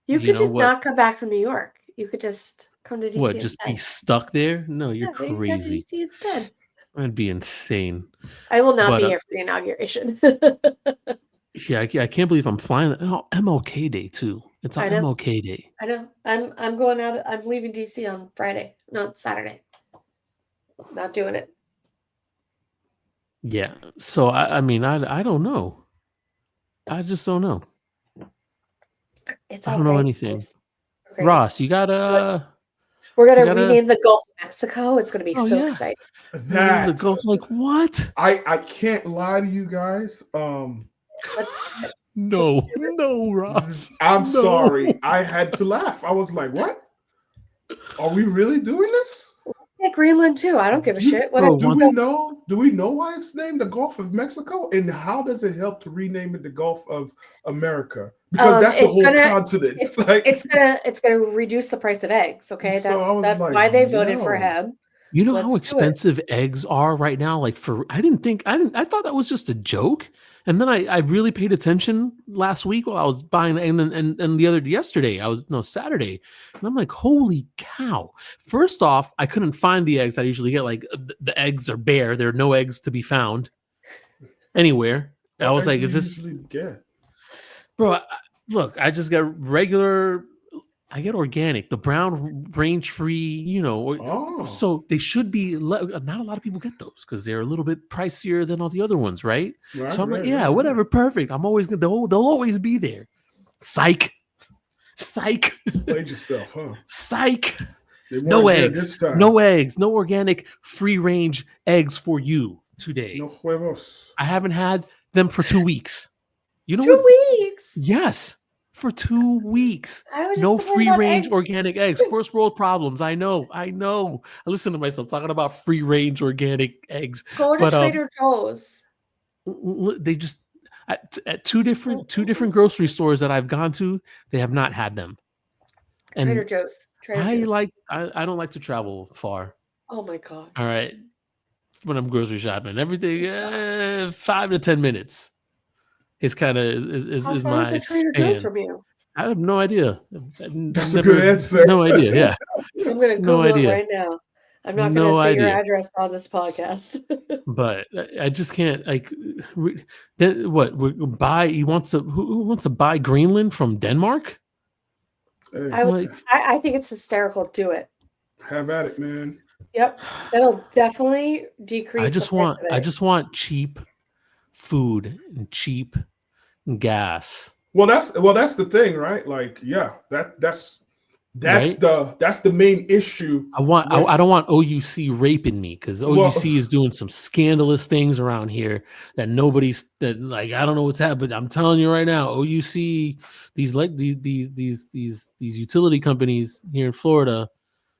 You could just not come back from New York. You could just come to DC. What? Just be stuck there? No, you're crazy. DC instead. That'd be insane. I will not be here for the inauguration. Yeah, I can't believe I'm flying. Oh, MLK Day too. It's on MLK Day. I know. I'm going out. I'm leaving DC on Friday, not Saturday. Not doing it. Yeah. So I mean, I don't know. I just don't know. I don't know anything. Ross, you gotta. We're gonna rename the Gulf of Mexico. It's gonna be exciting. The Gulf, like what? I can't lie to you guys. No, Ross. I'm No. sorry. I had to laugh. I was like, what? Are we really doing this? Yeah, Greenland too. I don't give a shit. What bro, Do we know why it's named the Gulf of Mexico? And how does it help to rename it the Gulf of America? Because that's the whole continent. It's gonna reduce the price of eggs. Okay, So that's like, why they voted for him. You know Let's how do it. expensive eggs are right now? Like I thought that was just a joke. And then I really paid attention last week while I was buying, and yesterday, Saturday. And I'm like, holy cow. First off, I couldn't find the eggs I usually get. Like the eggs are bare. There are no eggs to be found anywhere. I was like, is this bro? Look, I just got regular. I get organic, the brown range free, so they should be. Not a lot of people get those because they're a little bit pricier than all the other ones, right? So I'm like, whatever, perfect. I'm always they'll always be there. Psych. Played yourself, huh? Psych. No eggs, no organic free range eggs for you today. No huevos. I haven't had them for 2 weeks. You know 2 weeks? Yes. For 2 weeks. No free range organic eggs. First world problems. I know. I listen to myself talking about free range organic eggs. Go to Trader Joe's. They just at two different grocery stores that I've gone to, they have not had them. And Trader Joe's. I don't like to travel far. Oh my god. All right. When I'm grocery shopping, everything 5 to 10 minutes. It's kind of is my span. From you? I have no idea. That's a good answer. No idea. Yeah, I'm going to Google it right now. I'm not going to say your address on this podcast. But I just can't. Like, then what? Who wants to buy Greenland from Denmark? Hey. I think it's hysterical. Do it. Have at it, man. Yep, that'll definitely decrease. I just want cheap food and cheap gas. Well, that's the thing, right? Like, yeah, that's right? the main issue. I don't want OUC raping me because OUC is doing some scandalous things around here that I don't know what's happening. I'm telling you right now, OUC, these utility companies here in Florida,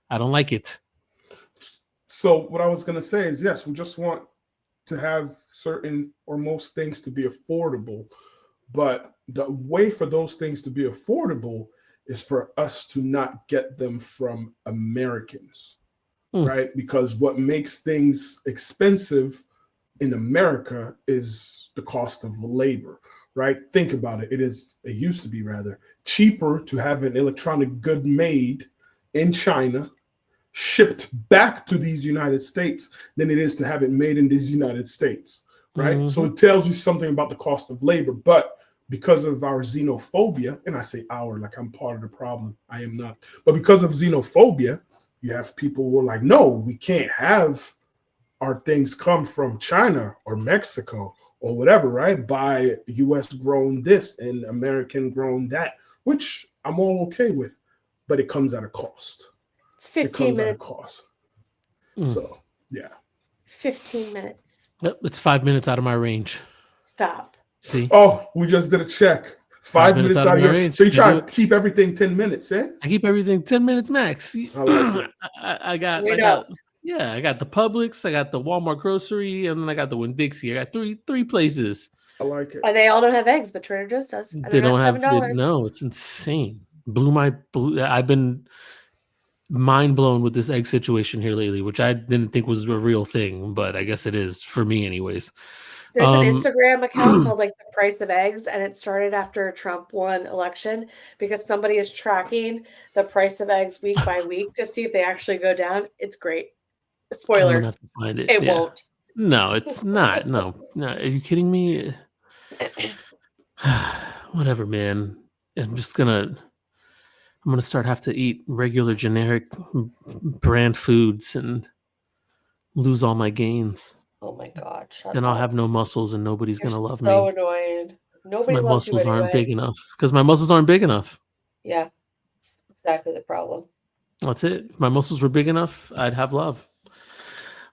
I don't like it. So what I was gonna say is, yes, we just want to have certain or most things to be affordable, but the way for those things to be affordable is for us to not get them from Americans, right? Because what makes things expensive in America is the cost of labor, right? Think about it. It used to be rather cheaper to have an electronic good made in China, shipped back to these United States than it is to have it made in these United States, right? Mm-hmm. So it tells you something about the cost of labor, but because of our xenophobia, and I say our like I'm part of the problem, I am not, but because of xenophobia, you have people who are like, no, we can't have our things come from China or Mexico or whatever, right? Buy US grown this and American grown that, which I'm all okay with, but it comes at a cost. It's 15 minutes. Cost. So, yeah. 15 minutes. Yep, it's 5 minutes out of my range. Stop. See? Oh, we just did a check. 5 minutes out of your range. So you try to keep everything 10 minutes, eh? I keep everything 10 minutes max. I like it. I got the Publix, I got the Walmart grocery, and then I got the Winn-Dixie. I got three places. I like it. And they all don't have eggs, but Trader Joe's does. They don't have $7. No, it's insane. I've been mind blown with this egg situation here lately, which I didn't think was a real thing, but I guess it is for me anyways. There's an Instagram account called like the price of eggs, and it started after Trump won election because somebody is tracking the price of eggs week by week to see if they actually go down. It's great. Spoiler. I'm gonna have to find it. It won't. No, it's not. No. Are you kidding me? Whatever, man. I'm gonna have to eat regular generic brand foods and lose all my gains. Oh my God! Then I'll have no muscles and nobody's gonna love me. So annoying. Nobody my loves muscles you anyway. aren't big enough. Because my muscles aren't big enough. Yeah, that's exactly the problem. That's it. If my muscles were big enough, I'd have love.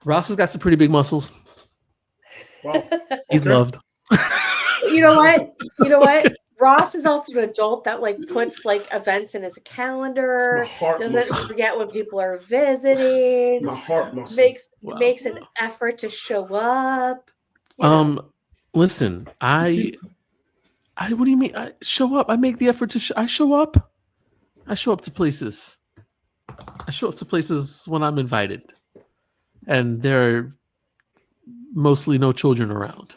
Ross has got some pretty big muscles. Wow. He's loved. You know what? You know what? Ross is also an adult that like puts like events in his calendar, doesn't muscle. forget when people are visiting, My heart muscle. makes an effort to show up. You know. Listen, what do you mean? I show up. I make the effort to I show up. I show up to places. I show up to places when I'm invited. And there are mostly no children around.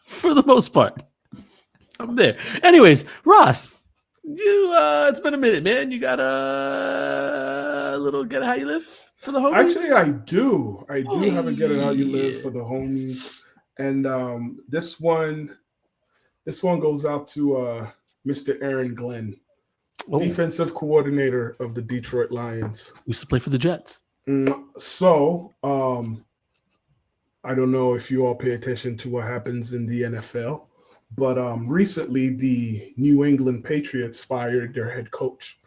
For the most part. I'm there. Anyways, Ross, it's been a minute, man. You got a little Get It How You Live for the homies? Actually, I do. I do have a Get It How You Live for the homies. And this one goes out to Mr. Aaron Glenn, defensive coordinator of the Detroit Lions. Used to play for the Jets. So, I don't know if you all pay attention to what happens in the NFL, but recently the New England Patriots fired their head coach.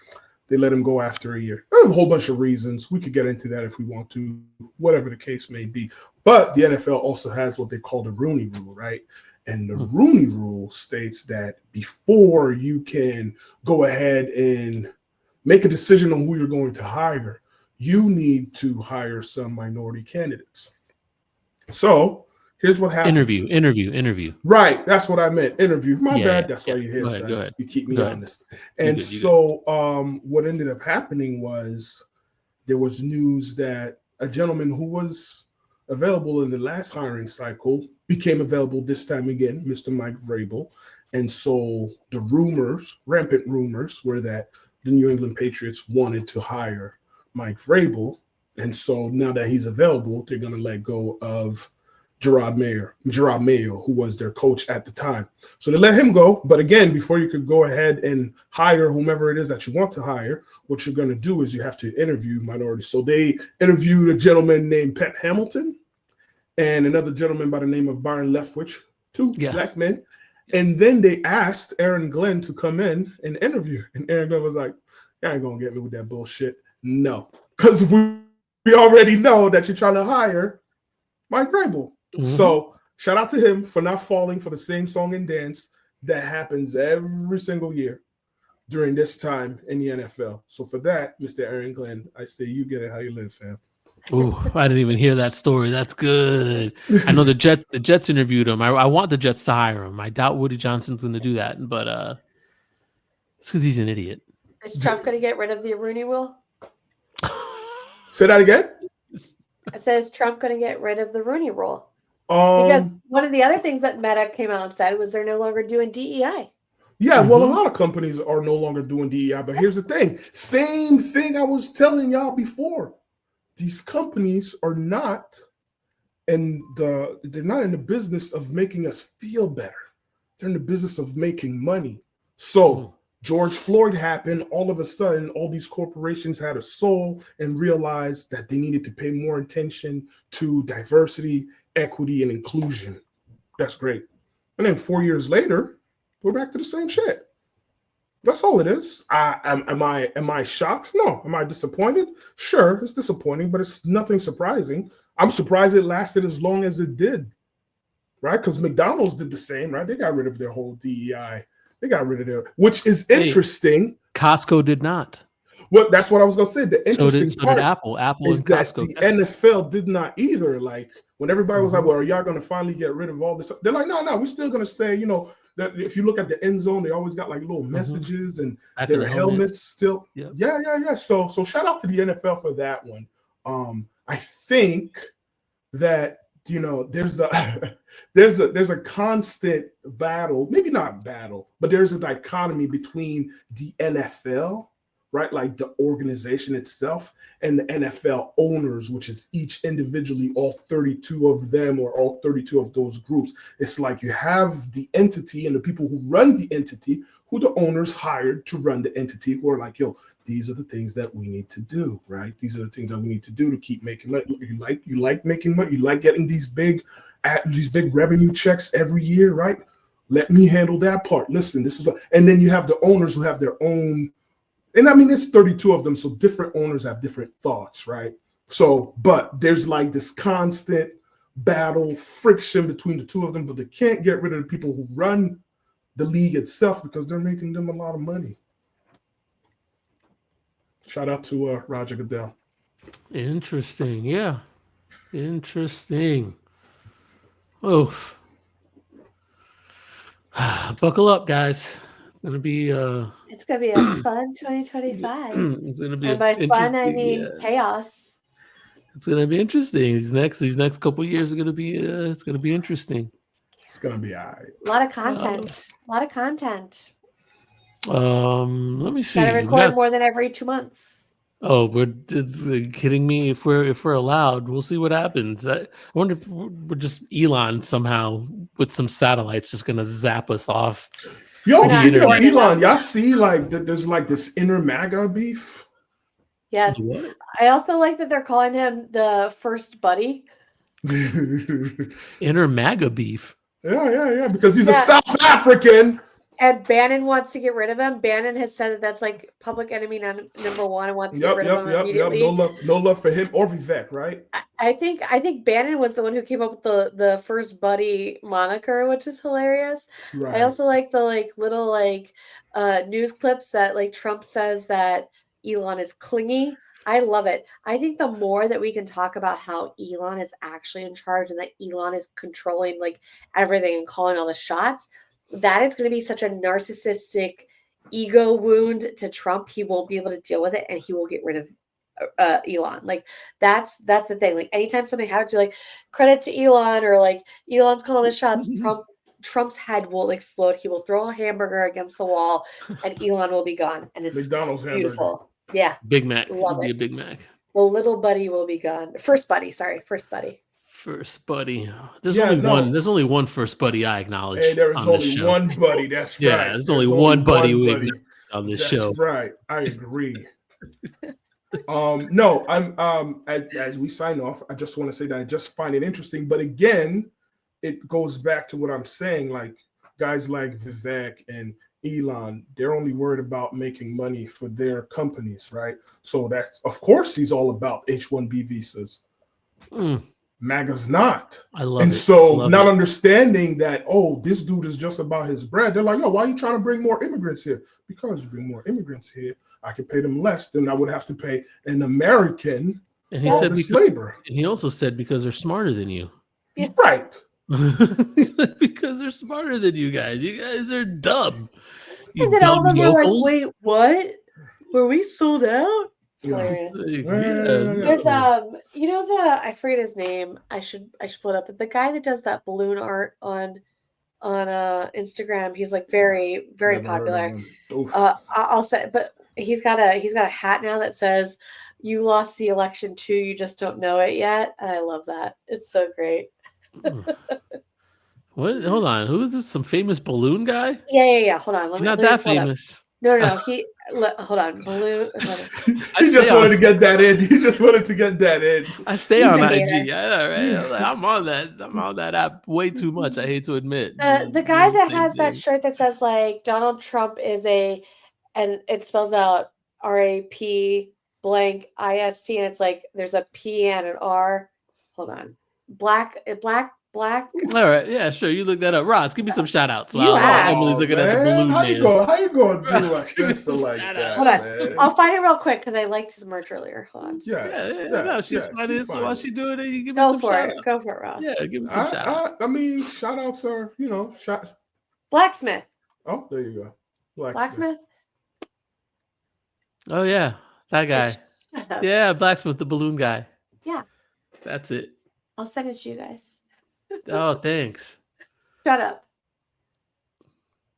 They let him go after a year. There's a whole bunch of reasons. We could get into that if we want to, whatever the case may be. But the NFL also has what they call the Rooney Rule, right? And the Rooney Rule states that before you can go ahead and make a decision on who you're going to hire, you need to hire some minority candidates. So here's what happened. Interview. Right. That's what I meant. Interview. My bad. That's why you're here, son. Go ahead. You keep me honest. And so what ended up happening was there was news that a gentleman who was available in the last hiring cycle became available this time again, Mr. Mike Vrabel. And so the rampant rumors were that the New England Patriots wanted to hire Mike Vrabel. And so now that he's available, they're going to let go of Gerard Mayo, who was their coach at the time. So they let him go. But again, before you could go ahead and hire whomever it is that you want to hire, what you're going to do is you have to interview minorities. So they interviewed a gentleman named Pep Hamilton and another gentleman by the name of Byron Leftwich, two black men. And then they asked Aaron Glenn to come in and interview. And Aaron Glenn was like, "You ain't going to get me with that bullshit." No, because we already know that you're trying to hire Mike Vrabel. Mm-hmm. So shout out to him for not falling for the same song and dance that happens every single year during this time in the NFL. So for that, Mr. Aaron Glenn, I say you get it how you live, fam. Oh, I didn't even hear that story. That's good. I know the Jets interviewed him. I want the Jets to hire him. I doubt Woody Johnson's going to do that, but it's because he's an idiot. Is Trump going to get rid of the Rooney Rule? Say that again? It says Trump going to get rid of the Rooney Rule. Because one of the other things that Meta came out and said was they're no longer doing DEI. Yeah, well, a lot of companies are no longer doing DEI, but here's the thing. Same thing I was telling y'all before. These companies are not they're not in the business of making us feel better. They're in the business of making money. So George Floyd happened. All of a sudden, all these corporations had a soul and realized that they needed to pay more attention to diversity, equity, and inclusion. That's great. And then 4 years later, we're back to the same shit. That's all it is. Am I shocked? No. Am I disappointed? Sure, it's disappointing, but it's nothing surprising. I'm surprised it lasted as long as it did, right? Because McDonald's did the same, right? They got rid of their whole DEI. They got rid of their, which is interesting. Costco did not. Well, that's what I was going to say. The interesting so part did Apple. Apple is and that Costco. The NFL did not either. Like when everybody was like, "Well, are y'all going to finally get rid of all this?" They're like, "No, we're still going to say, that if you look at the end zone, they always got like little messages and their helmets still." Yep. Yeah. So shout out to the NFL for that one. I think that there's a constant battle, maybe not battle, but there's a dichotomy between the NFL, right? Like the organization itself, and the NFL owners, which is each individually, all 32 of them or all 32 of those groups. It's like you have the entity and the people who run the entity, who the owners hired to run the entity, who are like, these are the things that we need to do, right? These are the things that we need to do to keep making money. You like making money. You like getting these big revenue checks every year, right? Let me handle that part. Listen, this is what, and then you have the owners who have their own, and I mean, it's 32 of them, so different owners have different thoughts, right? So, but there's like this constant battle, friction between the two of them, but they can't get rid of the people who run the league itself because they're making them a lot of money. Shout out to Roger Goodell. Interesting. Yeah. Interesting. Oh. Buckle up, guys. It's gonna be a fun 2025. It's gonna be and by fun I interesting, mean chaos. It's gonna be interesting. These next couple of years are gonna be it's gonna be interesting. It's gonna be all right. A lot of content. Let me see. Gotta record more than every 2 months. Oh, kidding me? If we're allowed, we'll see what happens. I wonder if we're just Elon somehow with some satellites just gonna zap us off. Yo, speaking of Elon, y'all see like there's like this inner MAGA beef. Yes. What? I also like that they're calling him the first buddy. Inner MAGA beef. Yeah, because he's a South African. And Bannon wants to get rid of him. Bannon has said that that's like public enemy number one and wants to get rid of him immediately. No love for him or Vivek, right? I think Bannon was the one who came up with the first buddy moniker, which is hilarious. Right. I also like the little news clips that Trump says that Elon is clingy. I love it. I think the more that we can talk about how Elon is actually in charge and that Elon is controlling everything and calling all the shots, that is going to be such a narcissistic ego wound to Trump. He won't be able to deal with it, and he will get rid of Elon. That's the thing. Anytime something happens, you're credit to Elon, or Elon's calling the shots. Trump's head will explode. He will throw a hamburger against the wall, and Elon will be gone. And it's McDonald's beautiful. Hamburger. Yeah, Big Mac. Love it. A Big Mac. The little buddy will be gone. First buddy. First buddy. There's only one first buddy I acknowledge. Hey, there is only one buddy. That's right. Yeah, there's only one buddy we acknowledge on this show. That's right. I agree. No, I'm as we sign off, I just want to say that I just find it interesting. But again, it goes back to what I'm saying. Guys like Vivek and Elon, they're only worried about making money for their companies, right? So that's, of course, he's all about H-1B visas. MAGA's not. I love and it. so not understanding that, this dude is just about his bread. They're like, why are you trying to bring more immigrants here? Because you bring more immigrants here, I could pay them less than I would have to pay an American. And he said labor. And he also said because they're smarter than you. Yeah. Right. Because they're smarter than you guys. You guys are dumb. And then all of them were like, wait, what? Were we sold out? Hilarious. There's I forget his name. I should pull it up. But the guy that does that balloon art on Instagram, he's very, very popular. I'll say, but he's got a hat now that says, "You lost the election too, you just don't know it yet." And I love that. It's so great. What? Hold on. Who is this? Some famous balloon guy? Yeah. Hold on. He's not that famous. No. Hold on. Balloon. He just wanted to get that in. I stay on IG. Yeah, right. I'm on that. I'm on that app way too much. I hate to admit. The guy that has that shirt that says Donald Trump is and it spells out RAP blank IST, and it's there's a P and an R. Hold on. Black. All right, yeah, sure. You look that up, Ross. Give me some shout outs. Emily's looking at the balloon. How you going to do a sister like that? Hold on, I'll find it real quick because I liked his merch earlier. Hold on. No, she's finding it. So while she's doing it, you give me some shout outs. Go for it, Ross. Yeah, give me some shout outs. I mean, shout outs are Blacksmith. Oh, there you go. Blacksmith. Oh yeah, that guy. Yeah, Blacksmith, the balloon guy. Yeah, that's it. I'll send it to you guys. Oh, thanks. Shut up.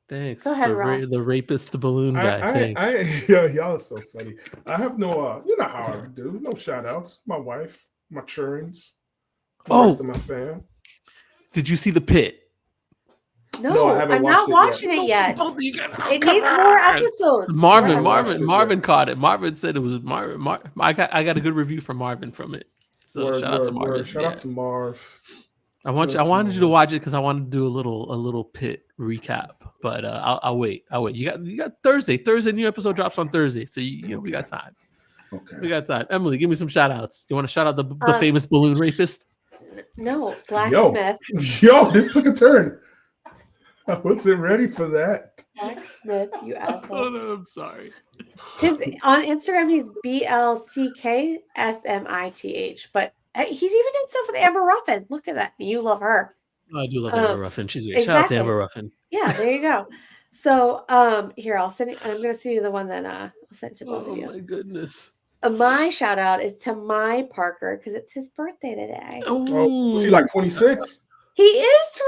Thanks. Go ahead, Ross. The rapist balloon guy. Thanks. Y'all are so funny. I have no, you know how I do. No shout outs. My wife, my churns, the rest of my fam. Did you see The Pit? No, I'm not watching it yet. It needs more episodes. Marvin caught it. Marvin said it was Marvin. I got a good review from Marvin from it. So shout out to Marvin. Shout out to Marv. I wanted you to watch it because I wanted to do a little Pit recap, but I'll wait. You got Thursday. New episode drops on Thursday, so we got time. Okay, we got time. Emily, give me some shout outs. You want to shout out the famous balloon rapist? No, blacksmith. Yo, this took a turn. I wasn't ready for that. Blacksmith, you asshole. Oh, no, I'm sorry. On Instagram, he's BLCKSMITH, but he's even done stuff with Amber Ruffin. Look at that. You love her. I do love Amber Ruffin. She's great. Shout out to Amber Ruffin. Yeah, there you go. So, here, I'm going to send you the one that I'll send to both of you. Oh, my goodness. My shout out is to my Parker because it's his birthday today. Oh, is he like 26? He is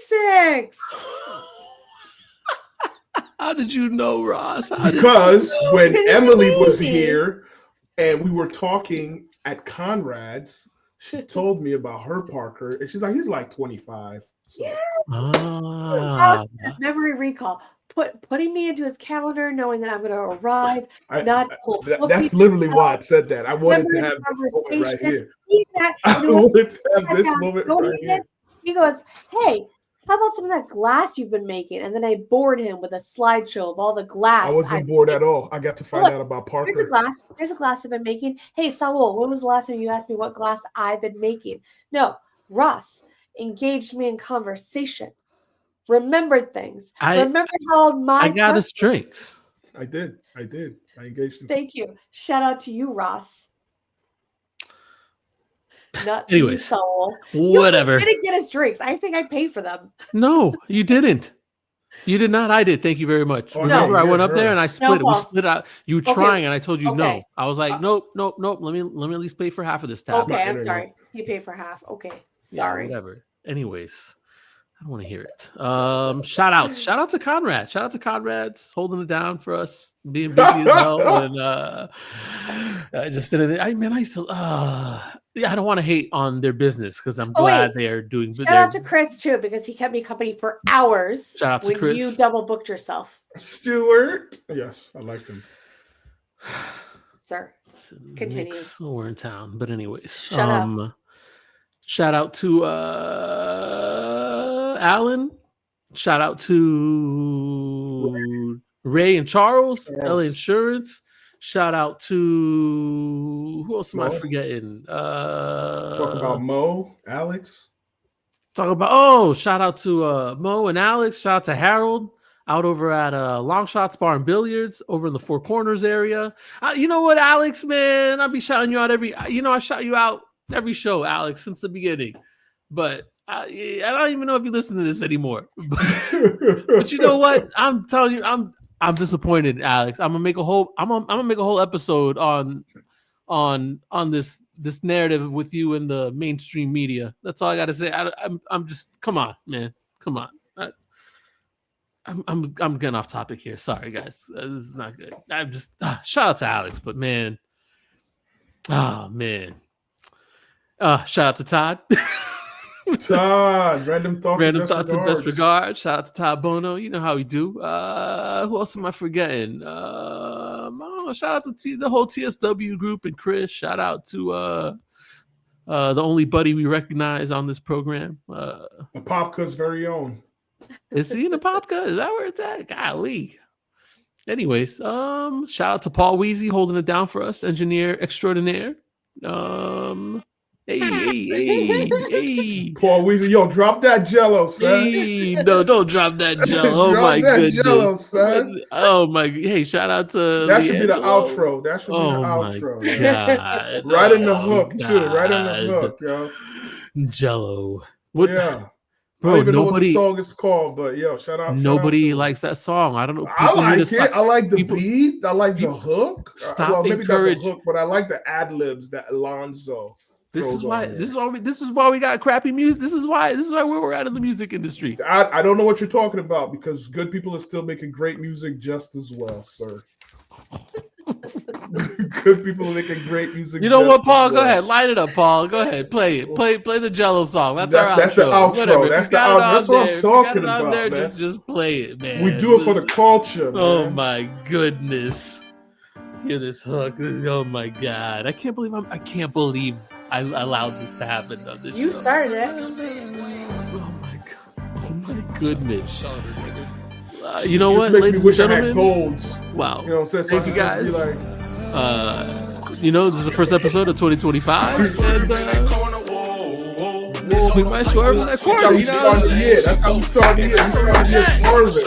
26. How did you know, Ross? Because when Emily was here and we were talking at Conrad's, she told me about her Parker, and she's like, he's like 25. So. Yeah. Memory recall. Putting me into his calendar, knowing that I'm going to arrive. That's literally why I said that. I wanted to have this moment right here. I wanted to have this moment right here. He goes, hey, how about some of that glass you've been making? And then I bored him with a slideshow of all the glass. I wasn't bored at all. I got to find out about Parker. There's a glass I've been making. Hey, Saul, when was the last time you asked me what glass I've been making? No, Ross engaged me in conversation. Remembered things. Remembered how I got his drinks. I did. I engaged him. Thank you. Shout out to you, Ross. Not to you, Saul. Whatever. You didn't get his drinks. I think I paid for them. No, you didn't. You did not. I did. Thank you very much. Remember, I went up there and I split it. We split out. You were trying, and I told you no. I was like, nope. Let me at least pay for half of this tab. Okay, I'm sorry. You paid for half. Okay, sorry. Yeah, whatever. Anyways, I don't want to hear it. Shout out to Conrad. Shout out to Conrad's holding it down for us, being busy as hell, and I just did it. I used to. I don't want to hate on their business because I'm glad they are doing. Shout out to Chris too because he kept me company for hours. Shout out to Chris. When you double booked yourself. Stuart. Yes, I like him. Sir, continue. We're in town, but anyways, shut up. Shout out to Alan. Shout out to Ray and Charles, LA Insurance. Shout out to who else am I forgetting? Talk about Mo, Alex. Shout out to Mo and Alex. Shout out to Harold out over at Long Shots Bar and Billiards over in the Four Corners area. You know what, Alex, man? I'll be shouting you out I shout you out every show, Alex, since the beginning. But I don't even know if you listen to this anymore. But you know what? I'm telling you, I'm disappointed, Alex. I'm gonna make a whole episode on this narrative with you in the mainstream media. That's all I gotta say. I'm just come on, man. Come on. I'm getting off topic here. Sorry, guys. This is not good. I'm just shout out to Alex, but man. Oh man. Shout out to Todd. Todd, random thoughts and best regards. Shout out to Todd Bono. You know how we do. Who else am I forgetting? Shout out to the whole TSW group and Chris. Shout out to the only buddy we recognize on this program. The Popka's very own. Is he in the Popka? Is that where it's at? Golly. Anyways, shout out to Paul Weezy holding it down for us, engineer extraordinaire. Hey. Paul Weezy, yo, drop that Jello, son. Hey, no, don't drop that Jello. Oh my goodness. Jello, son. Oh my. Hey, shout out to. That should be the outro. That should be the outro. God. Right in the hook too. Right in the hook, yo. Jello. What? Yeah. Bro, I don't even know what the song is called, but yo, shout out. Nobody likes that song. I don't know. I like it. I like the beat. I like the hook. Maybe not the hook, but I like the ad libs that Alonzo. This is why we got crappy music. This is why where we're at in the music industry. I don't know what you're talking about because good people are still making great music just as well, sir. Good people are making great music. You know what, Paul? Go ahead, light it up, Paul. Go ahead, play it. Play the Jello song. That's the outro. Whatever. That's the outro. That's what I'm talking about, there, man. Just play it, man. We do it for the culture, man. Oh my goodness. Hear this hook. Oh my god. I can't believe I allowed this to happen on this You show. started it. Oh my god. Oh my goodness. You know what, ladies and gentlemen? I had golds. Wow. You know what I'm saying? So thank you guys. Like... this is the first episode of 2025. And, We might swerve in that That's how corner, we you know. started the year. That's how we started the year. We started the year swerving.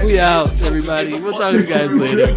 We out, everybody. We'll talk to you guys later.